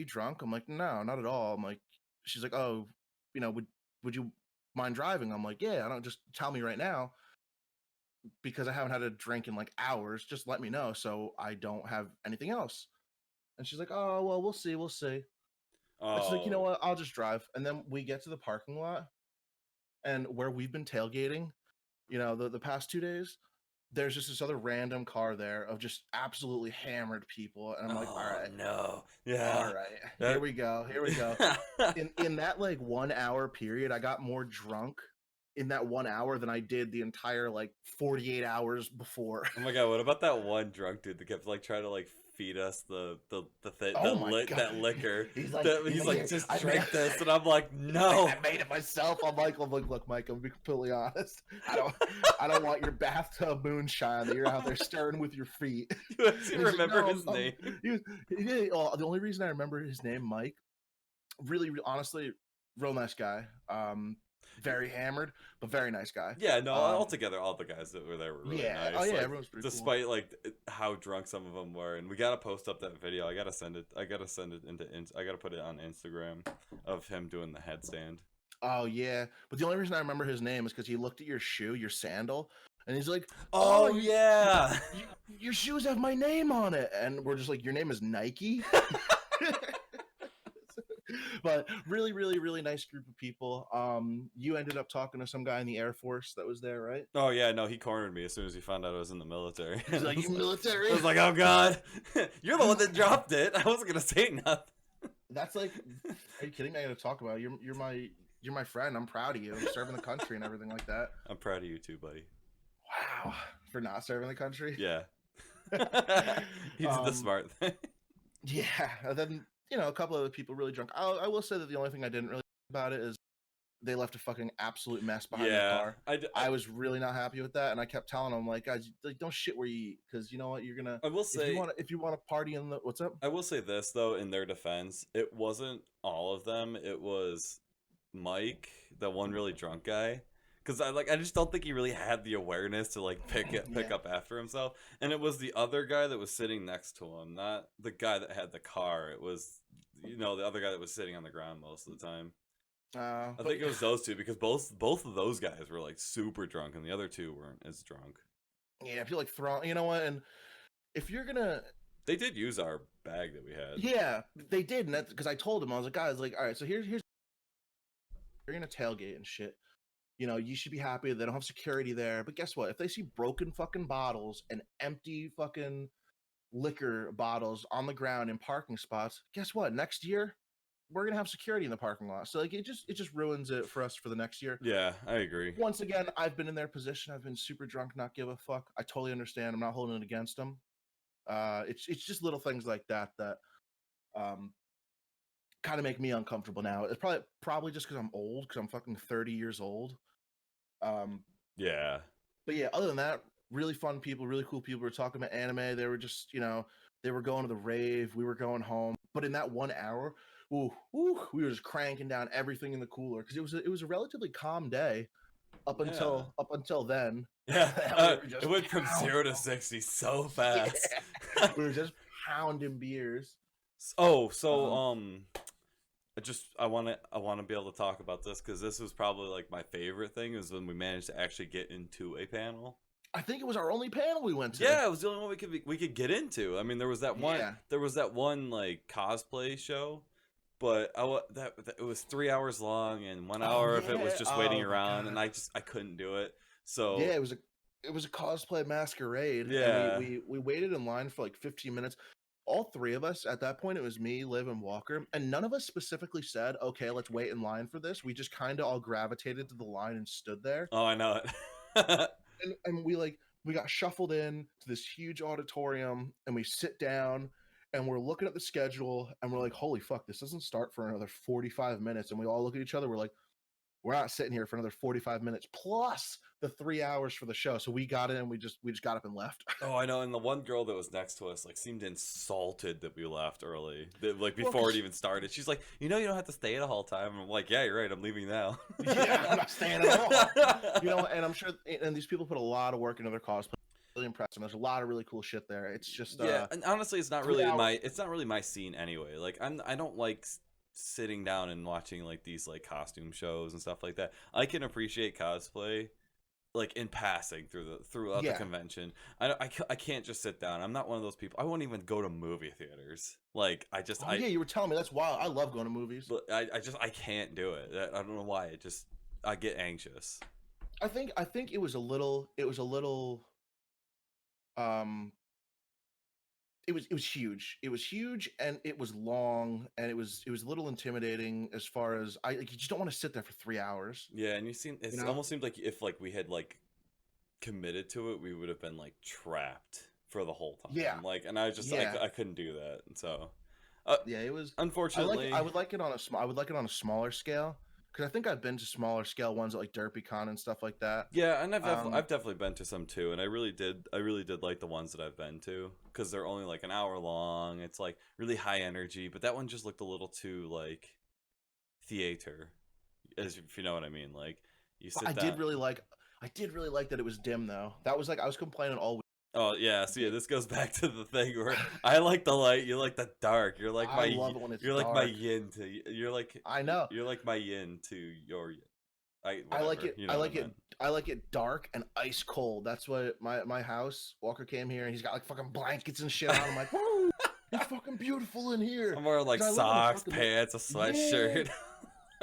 drunk? I'm like, no, not at all. I'm like, she's like, oh, you know, would you mind driving? I'm like, yeah, I don't, just tell me right now because I haven't had a drink in like hours. Just let me know so I don't have anything else. And she's like, oh, well, we'll see. Oh. And she's like, you know what? I'll just drive. And then we get to the parking lot, and where we've been tailgating, you know, the past 2 days, there's just this other random car there of just absolutely hammered people, and I'm like, all Oh right, no. all Yeah. right, here That... we go, here we go. In that like 1 hour period, I got more drunk in that 1 hour than I did the entire like 48 hours before. Oh my god, what about that one drunk dude that kept like trying to like feed us Oh my god, that liquor? he's He's like, like, here, just I made, drink this, and I'm like, he's like, no. I made it myself. I'm like, look, Mike, I'm gonna be completely honest. I don't want your bathtub moonshine that you're out there stirring with your feet. Do you And he's like, remember no, his name? the only reason I remember his name, Mike, really, honestly, real nice guy. Very hammered, but very nice guy. Yeah, no, altogether, all the guys that were there were really Yeah, nice. oh yeah, Like, everyone's pretty cool. despite like how drunk some of them were, and we gotta post up that video. I gotta send it. I gotta put it on Instagram of him doing the headstand. Oh yeah, but the only reason I remember his name is because he looked at your shoe, your sandal, and he's like, Oh "Oh, yeah. your shoes have my name on it," and we're just like, "Your name is Nike." But really, really, really nice group of people. You ended up talking to some guy in the Air Force that was there, right? Oh yeah, no, he cornered me as soon as he found out I was in the military. He's like, "You military?" I was like, oh god, you're the one that dropped it. I wasn't gonna say nothing. That's like, are you kidding me? I gotta talk about it. You're my friend. I'm proud of you. I'm serving the country and everything like that. I'm proud of you too, buddy. Wow, for not serving the country. Yeah. He did the smart thing. Yeah, and then a couple of the people really drunk. I will say that the only thing I didn't really like about it is they left a fucking absolute mess behind the car. I was really not happy with that, and I kept telling them like, guys, like, don't shit where you eat, because you know what, you're gonna. I will say, if you want to party in the what's up. I will say this though, in their defense, it wasn't all of them. It was Mike, the one really drunk guy. Because I just don't think he really had the awareness to like pick up after himself, and it was the other guy that was sitting next to him, not the guy that had the car. It was, the other guy that was sitting on the ground most of the time. I think it was those two, because both of those guys were like super drunk, and the other two weren't as drunk. Yeah, I feel like throwing. You know what? And if you're gonna, they did use our bag that we had. Yeah, they did, and that's because I told them, I was like, guys, like, all right, so here's you're gonna tailgate and shit. You should be happy that they don't have security there. But guess what? If they see broken fucking bottles and empty fucking liquor bottles on the ground in parking spots, guess what? Next year, we're gonna have security in the parking lot. So like, it just ruins it for us for the next year. Yeah, I agree. Once again, I've been in their position. I've been super drunk, not give a fuck. I totally understand. I'm not holding it against them. It's just little things like that kind of make me uncomfortable now. It's probably just because I'm old, because I'm fucking 30 years old. Yeah. But yeah, other than that, really fun people, really cool people. We were talking about anime. They were just, they were going to the rave. We were going home. But in that 1 hour, we were just cranking down everything in the cooler, because it was a relatively calm day up until then. Yeah, it went from 0 to 60 so fast. Yeah. We were just pounding beers. Oh, so I want to be able to talk about this, because this was probably like my favorite thing, is when we managed to actually get into a panel. I think it was our only panel we went to. Yeah, it was the only one we could get into. I mean, there was that one like cosplay show, but it was 3 hours long, and 1 hour of it was just waiting around, and I couldn't do it. So yeah, it was a cosplay masquerade. Yeah, and we waited in line for like 15 minutes. All three of us at that point, it was me, Liv, and Walker, and none of us specifically said, okay, let's wait in line for this. We just kind of all gravitated to the line and stood there. Oh, I know it. and we got shuffled in to this huge auditorium, and we sit down, and we're looking at the schedule, and we're like, holy fuck, this doesn't start for another 45 minutes. And we all look at each other, we're like, we're not sitting here for another 45 minutes plus the 3 hours for the show. So we got in, we just got up and left. Oh, I know. And the one girl that was next to us like seemed insulted that we left early, like before it even started. She's like, you don't have to stay the whole time. I'm like, yeah, you're right. I'm leaving now. Yeah, I'm not staying at all. And I'm sure, and these people put a lot of work into their cosplay. Really impressive. There's a lot of really cool shit there. It's just yeah. And honestly, it's not really my scene anyway. Like I don't like sitting down and watching like these like costume shows and stuff like that. I can appreciate cosplay like in passing throughout the convention. I can't just sit down. I'm not one of those people. I won't even go to movie theaters. Like yeah, you were telling me, that's wild. I love going to movies, but I can't do it. I don't know why. I get anxious. I think it was a little Um, it was huge. It was huge, and it was long, and it was a little intimidating as far as you just don't want to sit there for 3 hours. Yeah, and You it know? almost seemed like if like we had like committed to it, we would have been like trapped for the whole Yeah, time. Like, and I just yeah, I couldn't do that. And so, uh, yeah. It was. I unfortunately, would like it on a small. I would like it on a smaller scale because I think I've been to smaller scale ones at like DerpyCon and stuff like that. yeah, and Um, I've definitely been to some too, and I really did like the ones that I've been to because they're only like an hour long. It's like really high energy, but that one just looked a little too like theater, as if you know what I mean. Like you but sit down. I did really like that it was dim though. That was like I was complaining all week. Oh yeah, so yeah, this goes back to the thing where I like the light, you like the dark. I love it when it's you're like my dark. yin to I know. you're like my yin to your I like whatever, it. you I know what I like it. meant. I like it dark and ice cold. That's what my house. Walker came here and he's got like fucking blankets and shit on. I'm like, whoa, it's fucking beautiful in here. I'm wearing like 'Cause I live in a socks, fucking pants, a yeah. sweatshirt.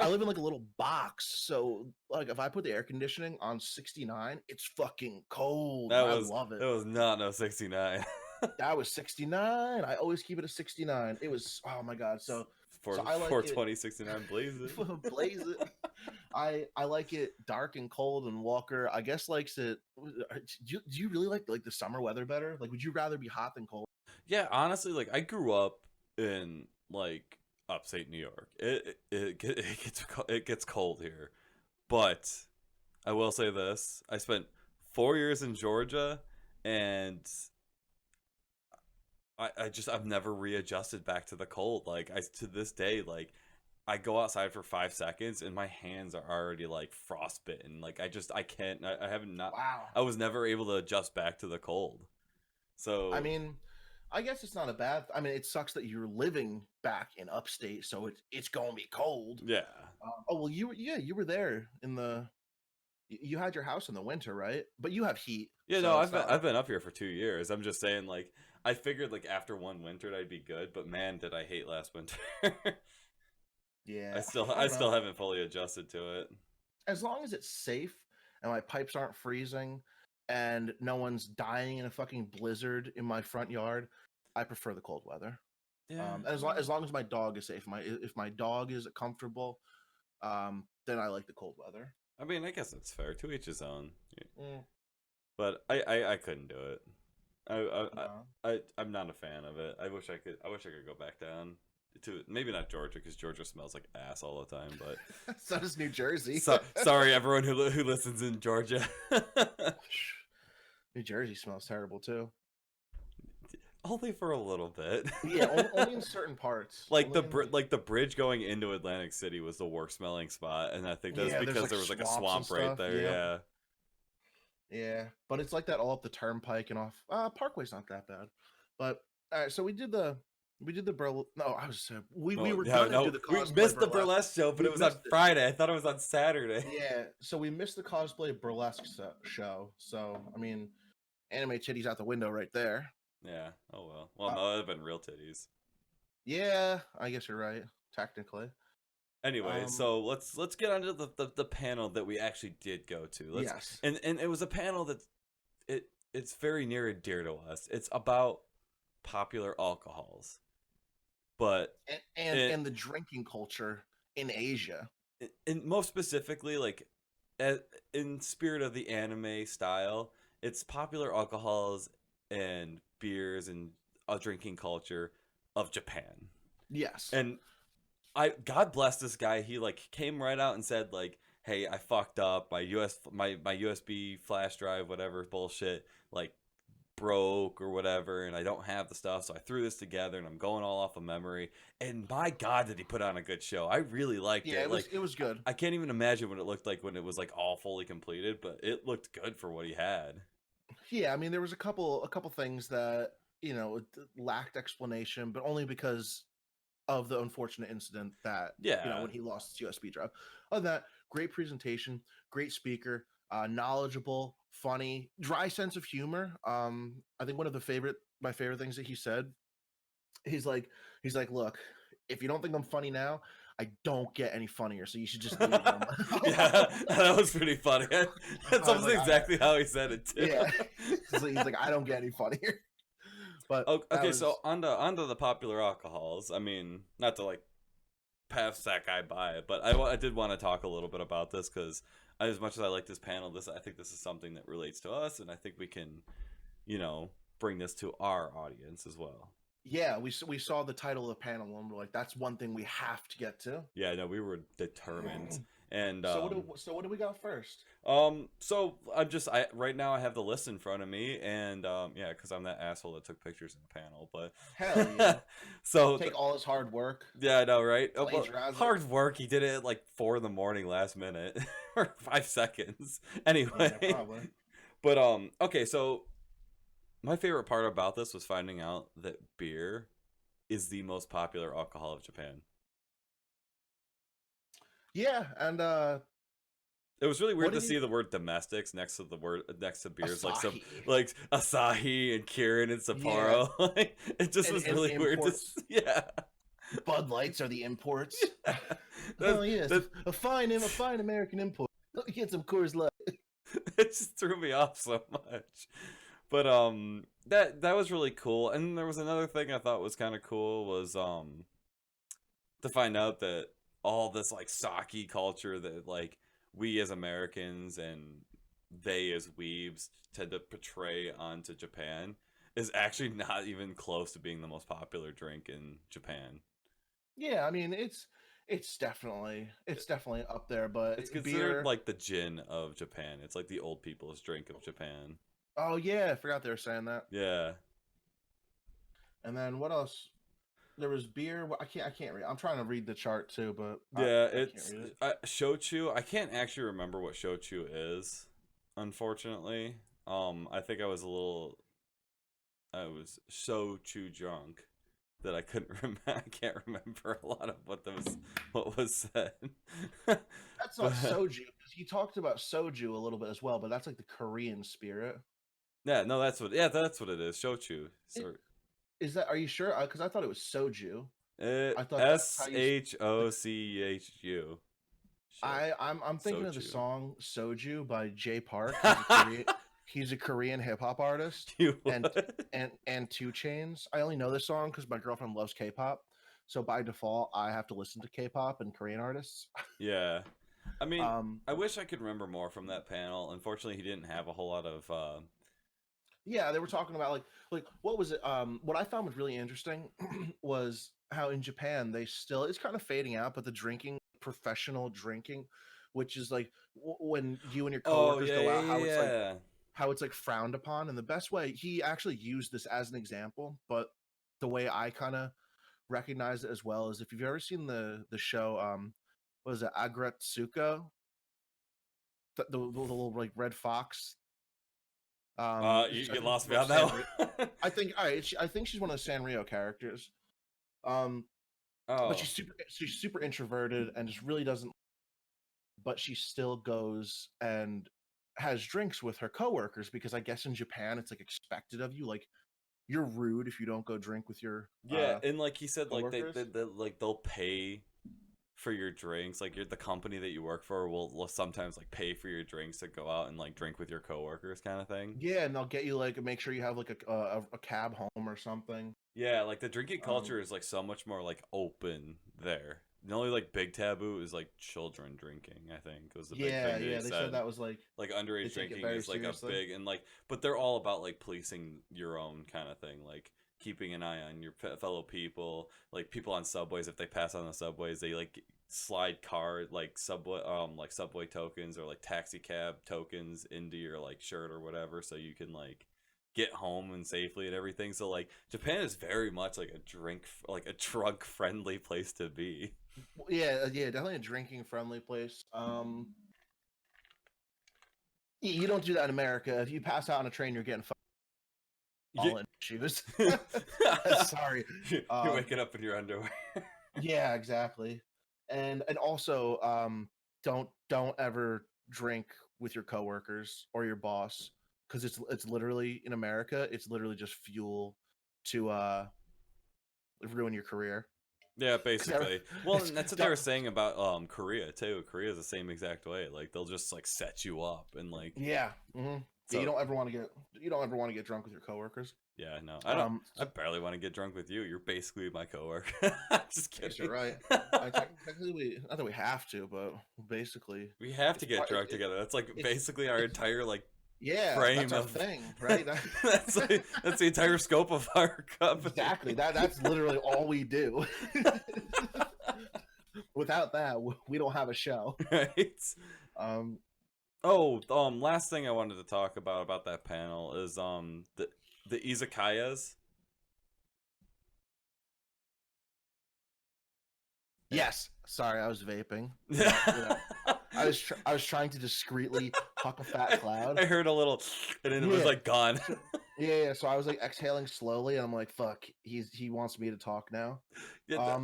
I live in like a little box, so like if I put the air conditioning on 69, it's fucking cold, and I love it. That was not no 69. That was 69. I always keep it at 69. It was oh my god. So I like it 420 69 blaze it. blaze it. I like it dark and cold, and Walker I guess likes it. Do you really like the summer weather better? Like would you rather be hot than cold? Yeah, honestly, like I grew up in like upstate New York. It gets cold here, but I will say this: I spent 4 years in Georgia, and I've never readjusted back to the cold. Like I to this day, like I go outside for 5 seconds and my hands are already like frostbitten. Like I can't. I haven't not. Wow. I was never able to adjust back to the cold. I So mean, I guess it's not a bad. I mean, it sucks that you're living back in upstate, so it's gonna be cold. yeah. Oh well, you were there in the. You had your house in the winter, right? But you have heat, Yeah, no, so it's not like I've been up here for 2 years. I'm just saying, like, I figured like after one winter I'd be good, but man, did I hate last winter. yeah. I I don't still know. haven't fully adjusted to it. As long as it's safe and my pipes aren't freezing and no one's dying in a fucking blizzard in my front yard, I prefer the cold weather. Yeah, And as long as my dog is safe, my if my dog is comfortable, then I like the cold weather. I mean, I guess that's fair. To each his own. Yeah. Mm, But I couldn't do it. no. I'm not a fan of it. I wish I could go back down to maybe not Georgia because Georgia smells like ass all the time. But So does New Jersey. sorry everyone who listens in Georgia. New Jersey smells terrible too. Only for a little bit. Yeah, only in certain parts. Like Only in, like, like the bridge going into Atlantic City was the worst smelling spot, and I think that's yeah, there's because like there was like a swamps and swamp right stuff. there. Yeah, Yeah. yeah, but it's like that all up the turnpike and off. Parkway's not that bad, but all right. So we did the No, I was we No, were no, gonna do no. the We cosplay missed the burlesque. burlesque show, but We it was on missed it. Friday. I thought it was on Saturday. Yeah, so we missed the cosplay burlesque show. So I mean, anime titties out the window right there. Yeah. Oh well. Well, Uh, no, it'd have been real titties. yeah, I guess you're right. Technically, Anyway, um, so let's get onto the panel that we actually did go to. yes, And it was a panel that it's very near and dear to us. It's about popular alcohols, but and the drinking culture in Asia. and most specifically, like in spirit of the anime style, it's popular alcohols and beers and a drinking culture of Japan. Yes. And God bless this guy. He like came right out and said like, "Hey, I fucked up. My USB flash drive, whatever bullshit, like broke or whatever, and I don't have the stuff, so I threw this together and I'm going all off of memory." And my God, did he put on a good show. I really liked Yeah, it. Like it was good. I can't even imagine what it looked like when it was like all fully completed, but it looked good for what he had. Yeah, I mean there was a couple things that, lacked explanation, but only because of the unfortunate incident that, Yeah. when he lost his USB drive. Other than that, great presentation, great speaker, knowledgeable, funny, dry sense of humor. I think one of my favorite things that he said, he's like, look, if you don't think I'm funny now, I don't get any funnier, so you should just leave. And I'm Yeah, like, that was pretty funny. That's I was almost like, exactly how he said it too. yeah. So he's like, I don't get any funnier. But that Okay, so was onto the popular alcohols. I mean, not to like pass that guy by, but I did want to talk a little bit about this because as much as I like this panel, I think this is something that relates to us, and I think we can, bring this to our audience as well. yeah. We saw the title of the panel and we're like, that's one thing we have to get to. Yeah, no, we were determined. And So what do we got first? so I right now I have the list in front of me, and yeah, because I'm that asshole that took pictures in the panel, but Hell yeah. so Take all his hard work. yeah, I know, right? Well, Plagiarize it. hard work. He did it at like 4 a.m. last minute or 5 seconds. Anyway, Yeah, probably. but okay, so my favorite part about this was finding out that beer is the most popular alcohol of Japan. Yeah, and It was really weird What to did see he- the word domestics next to beers Asahi. like Asahi and Kirin and Sapporo. Like, it just was And really weird to imports. yeah. Bud Lights are the imports. That- Oh yes, that- a fine American import. Let me get some Coors Light. it just threw me off so much. But that was really cool. And there was another thing I thought was kind of cool was to find out that all this like sake culture that like we as Americans and they as weebs tend to portray onto Japan is actually not even close to being the most popular drink in Japan. Yeah, I mean it's definitely up there, but It's considered beer. like the gin of Japan. It's like the old people's drink of Japan. Oh yeah, I forgot they were saying that. Yeah. And then what else? There was beer. I can't read. I'm trying to read the chart too, but Yeah, I can't it's read it. shochu. I can't actually remember what shochu is, unfortunately. I think I was so too drunk that I couldn't remember. I can't remember a lot of what was said. That's not But- soju. 'Cause he talked about soju a little bit as well, but that's like the Korean spirit. Yeah, no, that's what it is. Shochu. Sorry. Is that? Are you sure? Because I thought it was soju. I thought that's how Shochu. I'm thinking of the Soju. song "Soju" by Jay Park. He's a Korean hip hop artist. You And what? and 2 Chains. I only know this song because my girlfriend loves K-pop, so by default I have to listen to K-pop and Korean artists. Yeah. I mean, Um, I wish I could remember more from that panel. Unfortunately, he didn't have a whole lot of yeah, they were talking about like what was it? What I found was really interesting was how in Japan it's kind of fading out, but the drinking, professional drinking, which is like when you and your coworkers go out, how it's like frowned upon. And the best way he actually used this as an example, but the way I kind of recognize it as well is if you've ever seen the show what is it, Agretsuko, the little like red fox. You lost me on that one. I think I think she's one of the Sanrio characters. Oh. But she's super introverted and just really doesn't, but she still goes and has drinks with her coworkers because I guess in Japan it's like expected of you. Like you're rude if you don't go drink with your Yeah, and like he said, like coworkers? they like they'll pay for your drinks. Like the company that you work for will sometimes like pay for your drinks to go out and like drink with your coworkers, kind of thing. Yeah, and they'll get you like make sure you have like a cab home or something. Yeah, like the drinking culture is like so much more like open there. The only like big taboo is like children drinking. I think was the big thing They said that was like underage take it drinking very is like seriously. a big and like, but they're all about like policing your own kind of thing, like keeping an eye on your fellow people, like people on subways. If they pass on the subways, they like slide card like subway tokens or like taxi cab tokens into your like shirt or whatever, so you can like get home and safely and everything. So like Japan is very much like a drug friendly place to be. yeah, definitely a drinking friendly place. You don't do that in America. If you pass out on a train, you're getting all in shoes. Sorry. You're waking up in your underwear. Yeah, exactly. And also don't ever drink with your coworkers or your boss because it's literally in America, it's literally just fuel to ruin your career. Yeah, 'Cause every- basically. Well, and that's what they don't- were saying about Korea too. Korea's the same exact way. Like they'll just like set you up and like yeah. Yeah, so you don't ever want to get drunk with your coworkers. yeah, no. I don't I So, barely want to get drunk with you. You're basically my coworker. Just yes, kidding. you're right. Technically, not that we have to, but basically, We have to it's get part. drunk together. That's like It's basically our it's entire like yeah, frame that's our of thing, right? that's the entire scope of our company. Exactly. That's literally all we do. Without that, we don't have a show. Right? Um, Oh, last thing I wanted to talk about that panel is the izakayas. yes. Sorry, I was vaping. I was trying to discreetly huck a fat cloud. I heard a little, and then it was Yeah. like gone. Yeah. So I was like exhaling slowly, and I'm like, "Fuck, he wants me to talk now." Yeah,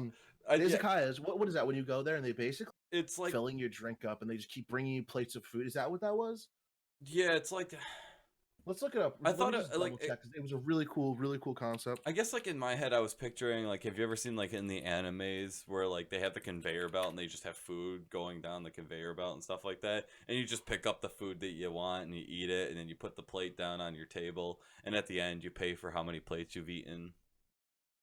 The yeah, izakayas. What is that when you go there and they basically it's like filling your drink up and they just keep bringing you plates of food? Is that what that was? yeah, it's like Let's look it up. I Let thought me it just like double check 'cause it was a really cool concept. I guess like in my head I was picturing like have you ever seen like in the animes where like they have the conveyor belt and they just have food going down the conveyor belt and stuff like that and you just pick up the food that you want and you eat it and then you put the plate down on your table and at the end you pay for how many plates you've eaten.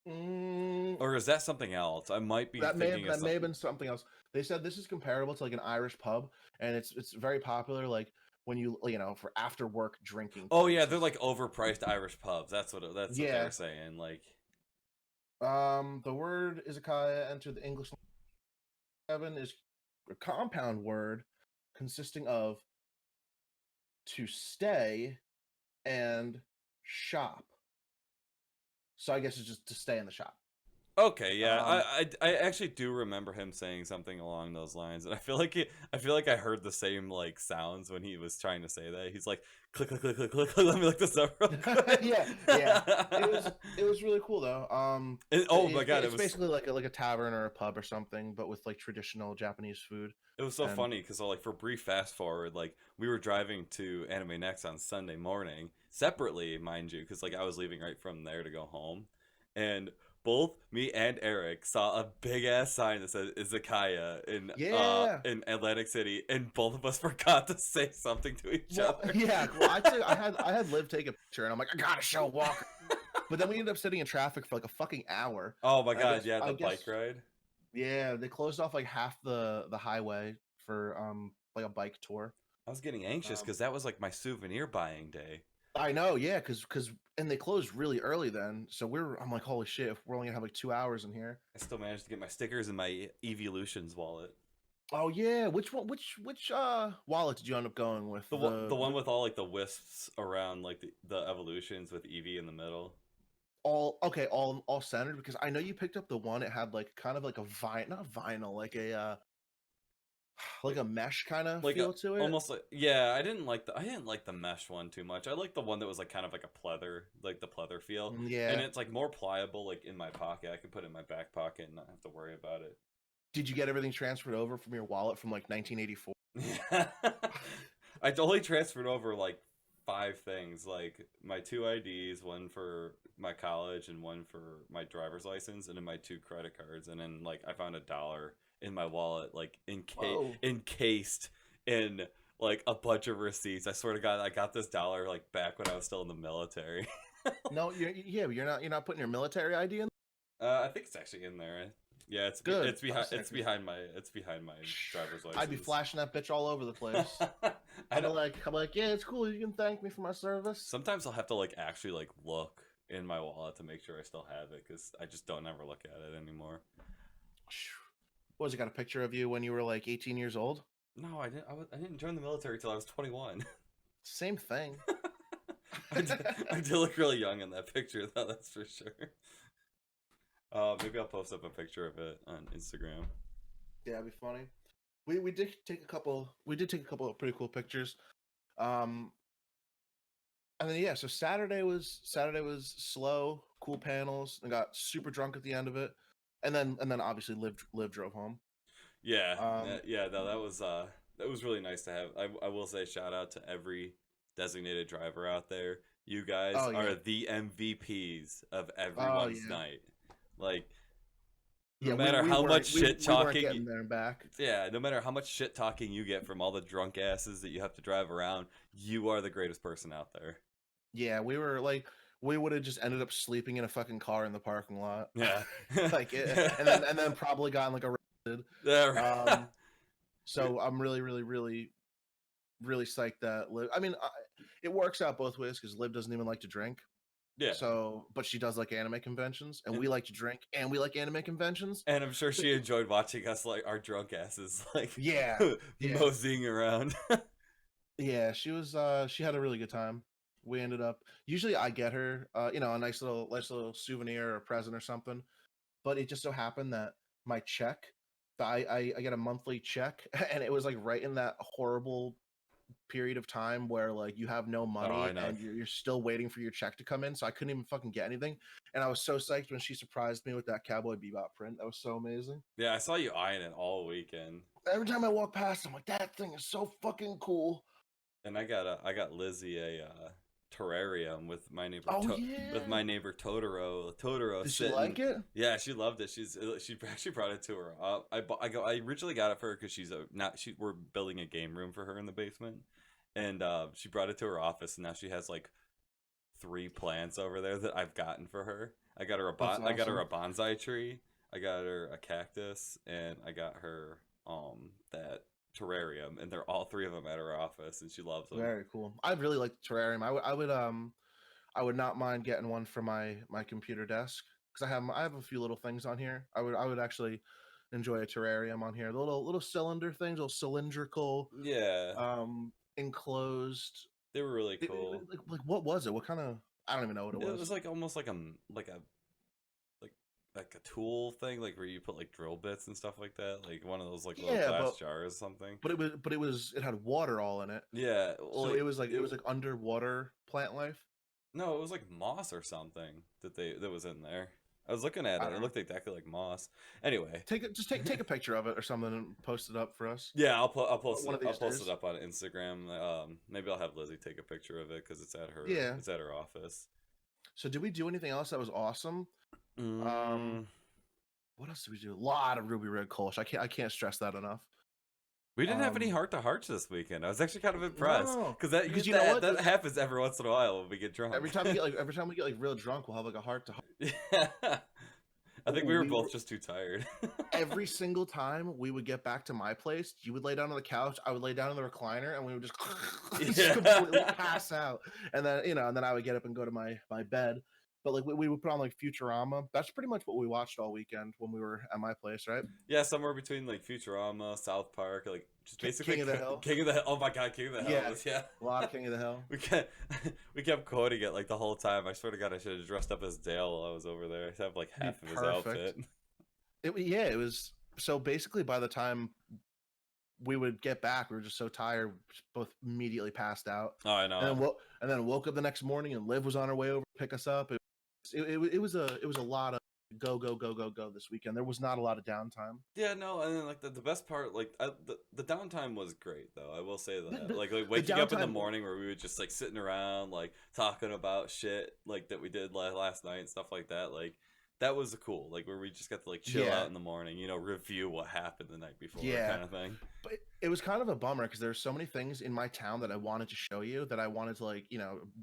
Or is that something else? I might be thinking of That may have been something else. They said this is comparable to like an Irish pub, and it's very popular. Like when you for after work drinking. Oh yeah, they're places. like overpriced Irish pubs. That's what what they Yeah. were saying. Like The word izakaya entered the English seven is a compound word consisting of to stay and shop. So I guess it's just to stay in the shop. okay, yeah, Um, I actually do remember him saying something along those lines, and I feel like I heard the same like sounds when he was trying to say that. He's like click click click click click. Click. Let me look this up real quick. yeah. It was really cool though. Oh my god, it's basically like a tavern or a pub or something, but with like traditional Japanese food. it was so And funny because like for a brief fast forward, like we were driving to Anime Next on Sunday morning separately, mind you, because like I was leaving right from there to go home, and both me and Eric saw a big ass sign that said Izakaya yeah. in Atlantic City, and both of us forgot to say something to each Well, other. yeah. Well, I had Liv take a picture, and I'm like, I gotta show Walker. But then we ended up sitting in traffic for like a fucking hour. Oh my I god, guess- yeah, I the guess- bike ride. Yeah, they closed off like half the highway for like a bike tour. I was getting anxious Um, because that was like my souvenir buying day. I know, yeah, because and they closed really early then, so I'm like, holy shit, if we're only gonna have like 2 hours in here. I still managed to get my stickers in my Evolutions wallet. Oh yeah, which one? Which wallet did you end up going with? The one with all like the wisps around like the evolutions with Eevee in the middle. all okay, all centered because I know you picked up the one. It had like kind of like a not vinyl, like a mesh kind of Like feel to it. almost like yeah, I didn't like the mesh one too much. I like the one that was like kind of like a pleather, like the pleather feel. Yeah. And it's like more pliable, like in my pocket. I can put it in my back pocket and not have to worry about it. Did you get everything transferred over from your wallet from like 1984? I only transferred over like 5 things, like my 2 IDs, one for my college and one for my driver's license, and then my 2 credit cards, and then like I found $1 in my wallet, like Whoa. encased in like a bunch of receipts. I swear to God, I got this dollar like back when I was still in the military. No, but you're not putting your military ID in. I think it's actually in there. Yeah, it's Good. It's behind. Oh, It's behind my. It's behind my driver's license. I'd be flashing that bitch all over the place. I don't I'm like, yeah, it's cool. You can thank me for my service. Sometimes I'll have to like actually like look in my wallet to make sure I still have it because I just don't ever look at it anymore. What was it? Got a picture of you when you were like 18 years old? No, I didn't. I didn't join the military till I was 21. Same thing. I do look really young in that picture, though. That's for sure. Maybe I'll post up a picture of it on Instagram. Yeah, it'd be funny. We did take a couple. We did take a couple of pretty cool pictures. And then yeah, so Saturday was slow, cool panels, and got super drunk at the end of it. And then obviously Liv drove home. Yeah, yeah. No, that was really nice to have. I will say shout out to every designated driver out there. You guys Oh, yeah. are the MVPs of everyone's yeah. night. Like no Yeah, matter how much shit we weren't talking, getting there and back. yeah, no matter how much shit talking you get from all the drunk asses that you have to drive around, you are the greatest person out there. Yeah, we were like, we would have just ended up sleeping in a fucking car in the parking lot, Yeah. like, and then probably gotten like arrested. Yeah. Um, so I'm really psyched that Liv. I mean, it works out both ways because Liv doesn't even like to drink. Yeah. So, but she does like anime conventions, and we like to drink, and we like anime conventions. And I'm sure she enjoyed watching us, like, our drunk asses, like, Yeah, yeah, moseying around. yeah. She was, she had a really good time. We ended up. Usually, I get her, a nice little souvenir or present or something. But it just so happened that my check, I get a monthly check, and it was like right in that horrible period of time where like you have no Oh, I money know. and you're still waiting for your check to come in, so I couldn't even fucking get anything. And I was so psyched when she surprised me with that Cowboy Bebop print. That was so amazing. Yeah, I saw you eyeing it all weekend. Every time I walk past, I'm like, that thing is so fucking cool. And I got Lizzie a terrarium with my Oh yeah. with my neighbor Totoro. Totoro Did she sitting. like it? Yeah, she loved it. She actually brought it to her. I originally got it for her because we're building a game room for her in the basement, and she brought it to her office, and now she has like 3 plants over there that I've gotten for her. That's I got her a awesome. bonsai tree. I got her a cactus, and I got her that terrarium, and they're all 3 of them at her office, and she loves them. Very cool. I really like the terrarium. I would not mind getting one for my computer desk because I have a few little things on here. I would actually enjoy a terrarium on here. The little cylinder things, little cylindrical, Yeah, enclosed. they were really cool. Like what was it? What kind of? I don't even know what it It was. was like almost like like a tool thing, like where you put like drill bits and stuff like that, like one of those like little Yeah, glass jars or something. it had water all in it, Yeah, well, so it was like underwater plant life. no, it was like moss or something that was in there. I was looking at I it. don't It know. looked exactly like moss. Anyway, Take a picture of it or something and post it up for us yeah, one of I'll these post it days. up on Instagram. Maybe I'll have Lizzie take a picture of it because Yeah. it's at her office. So did we do anything else that was awesome? Um, Mm, what else did we do? A lot of Ruby Red Kolsch. I can't stress that enough. we didn't have any Um, heart to hearts this weekend. I was actually kind of impressed no, because because you know what? that happens every once in a while when we get drunk. Every time we get like real drunk, we'll have like a heart to heart. Yeah. I think we were We were both just too tired. every single time we would get back to my place. You would lay down on the couch. I would lay down in the recliner, and we would just, just completely Yeah. pass out. And then and then I would get up and go to my bed. But like we would put on like Futurama. That's pretty much what we watched all weekend when we were at my place, right? Yeah, somewhere between like Futurama, South Park, like just basically King of the Hill. King of the Hill. Oh my God, King of the Hill Yeah, was, yeah. a lot of King of the Hill. We kept we kept quoting it like the whole time. I swear to God, I should have dressed up as Dale while I was over there. I have like Be half of his perfect. outfit. Yeah, it was. So basically, by the time we would get back, we were just so tired, both immediately passed out, Oh, I know. and then woke up the next morning, and Liv was on her way over to pick us up. It was a lot of go this weekend. There was not a lot of downtime. Yeah, no, and then like the best part, like the downtime was great though. I will say that, like The waking up in the downtime, morning where we were just like sitting around, like talking about shit like that we did last night and stuff like that. Like that was cool. Like where we just got to like chill yeah, out in the morning, review what happened the night before, yeah. kind of thing. But it was kind of a bummer because there's so many things in my town that I wanted to show you, that I wanted to like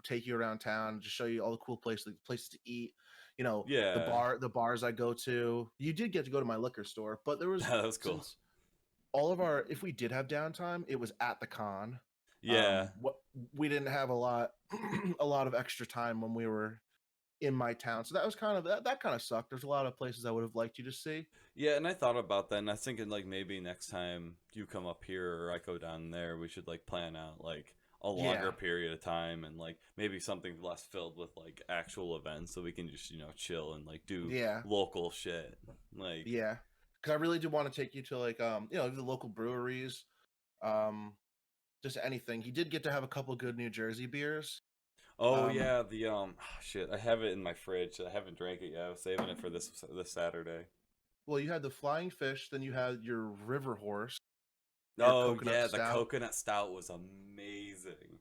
take you around town, just show you all the cool places to eat. Yeah, The bars I go to. You did get to go to my liquor store, but there was, that was cool. since all of our, if we did have downtime, it was at the con. Yeah, What we didn't have a lot a lot of extra time when we were in my town, so that was kind of that kind of sucked. There's a lot of places I would have liked you to see. yeah, and I thought about that, and I was thinking like maybe next time you come up here or I go down there, we should like plan out like a Yeah, longer period of time and like maybe something less filled with like actual events so we can just chill and like do yeah, local shit. Like, yeah, because I really do want to take you to like the local breweries, um just anything. He did get to have a couple good New Jersey beers. oh um yeah, the shit, I have it in my fridge. I haven't drank it yet. I was saving it for this Saturday. well, you had the Flying Fish, then you had your River Horse, your Oh coconut yeah, the stout, coconut stout was amazing.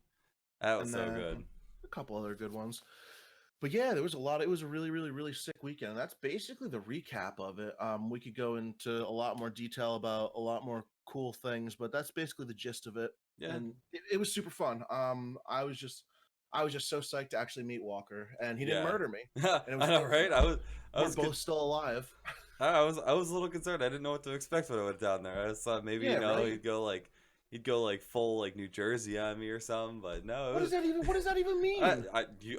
That was and so then good. a couple other good ones. But yeah, there was a lot. It was a really, really, really sick weekend. And that's basically the recap of it. We could go into a lot more detail about a lot more cool things, but that's basically the gist of it. Yeah. And it was super fun. I was just so psyched to actually meet Walker, and he didn't Yeah. murder me. I And it was know, right? I we're was both still alive. I was a little concerned. I didn't know what to expect when I went down there. I just thought maybe, Yeah, you know, right? he'd go like full like New Jersey on me or something, but no, What does that even mean?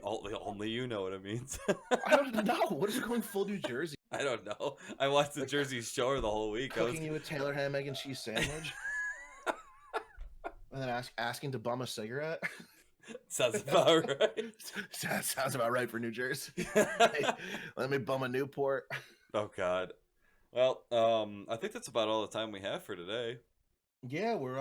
only you know what it means. I don't know. What is going full New Jersey? I don't know. I watched the Jersey Shore the whole week. Cooking you a Taylor ham, egg, and cheese sandwich, and then asking to bum a cigarette. Sounds about right. Sounds about right for New Jersey. Hey, let me bum a Newport. Oh God. Well, I think that's about all the time we have for today. Yeah, we're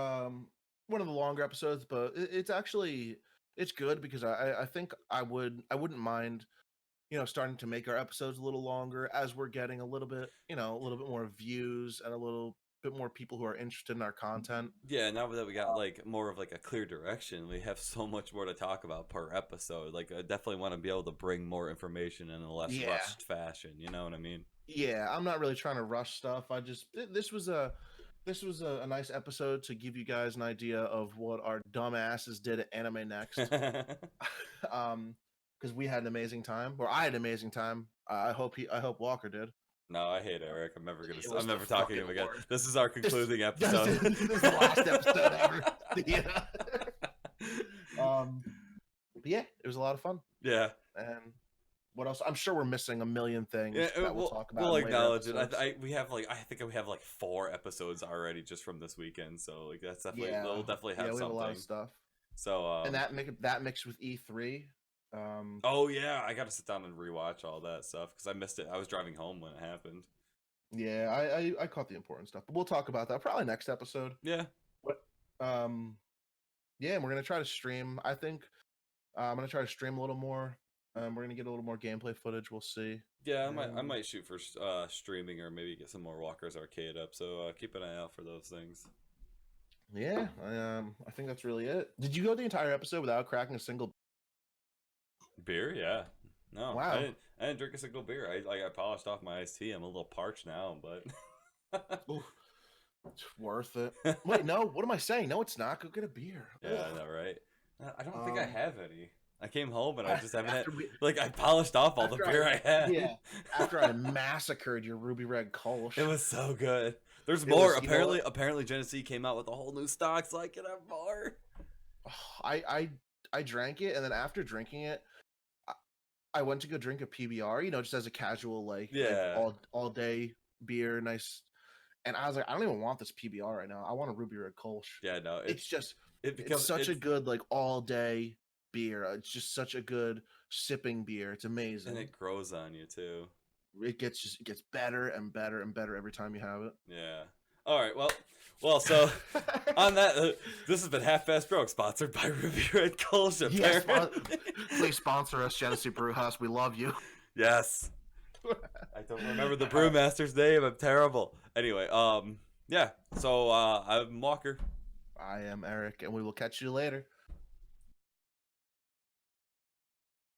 one of the longer episodes, but it's actually it's good because I think I wouldn't mind, you know, starting to make our episodes a little longer as we're getting a little bit, you know, a little bit more views and a little bit more people who are interested in our content. Yeah, now that we got like more of like a clear direction, we have so much more to talk about per episode. Like, I definitely want to be able to bring more information in a less Yeah. rushed fashion. You know what I mean? Yeah, I'm not really trying to rush stuff. This was a nice episode to give you guys an idea of what our dumbasses did at Anime Next. Because we had an amazing time, or I had an amazing time. I hope Walker did. No, I hate Eric. I'm never It I'm was never the talking to him fucking again. worst. This is our concluding episode. This is the last episode ever. Yeah. But yeah, it was a lot of fun. Yeah. And what else? I'm sure we're missing a million things Yeah, that we'll talk about. We'll in later acknowledge it. episodes. I think we have like 4 episodes already just from this weekend. So like that's definitely we'll definitely have we something. have a lot of stuff. So And that mixed with E3. Oh yeah, I got to sit down and rewatch all that stuff because I missed it. I was driving home when it happened. Yeah, I caught the important stuff, but we'll talk about that probably next episode. Yeah. But yeah, and we're gonna try to stream. I think I'm gonna try to stream a little more. We're gonna get a little more gameplay footage. We'll see. Yeah, I might shoot for streaming or maybe get some more Walker's Arcade up. So keep an eye out for those things. Yeah, I think that's really it. Did you go the entire episode without cracking a single beer? Yeah. No. Wow. I didn't drink a single beer. I polished off my iced tea. I'm a little parched now, but Ooh, it's worth it. Wait, no. What am I saying? No, it's not. Go get a beer. Yeah, Ugh. I know, right? I don't think I have any. I came home and I just haven't had. we- Like, I polished off all the after beer I had. Yeah, after I massacred your ruby red Kolsch. It was so good. There's It more. was, you know what? Apparently, Genesee came out with a whole new stock, so I can have more. I drank it, and then after drinking it, I went to go drink a PBR, you know, just as a casual like all day beer, nice. And I was like, I don't even want this PBR right now. I want a ruby red Kolsch. Yeah, no, It's it's such a good like all day beer. It's just such a good sipping beer. It's amazing. and it grows on you too. It gets better and better and better every time you have it. Yeah. All right. Well. So on that, this has been Half Fast Broke, sponsored by Ruby Red Kolsch. Yes, please sponsor us, Genesee Brew House. We love you. Yes. I don't remember the brewmaster's name. I'm terrible. Anyway, yeah. So I'm Walker. I am Eric, and we will catch you later.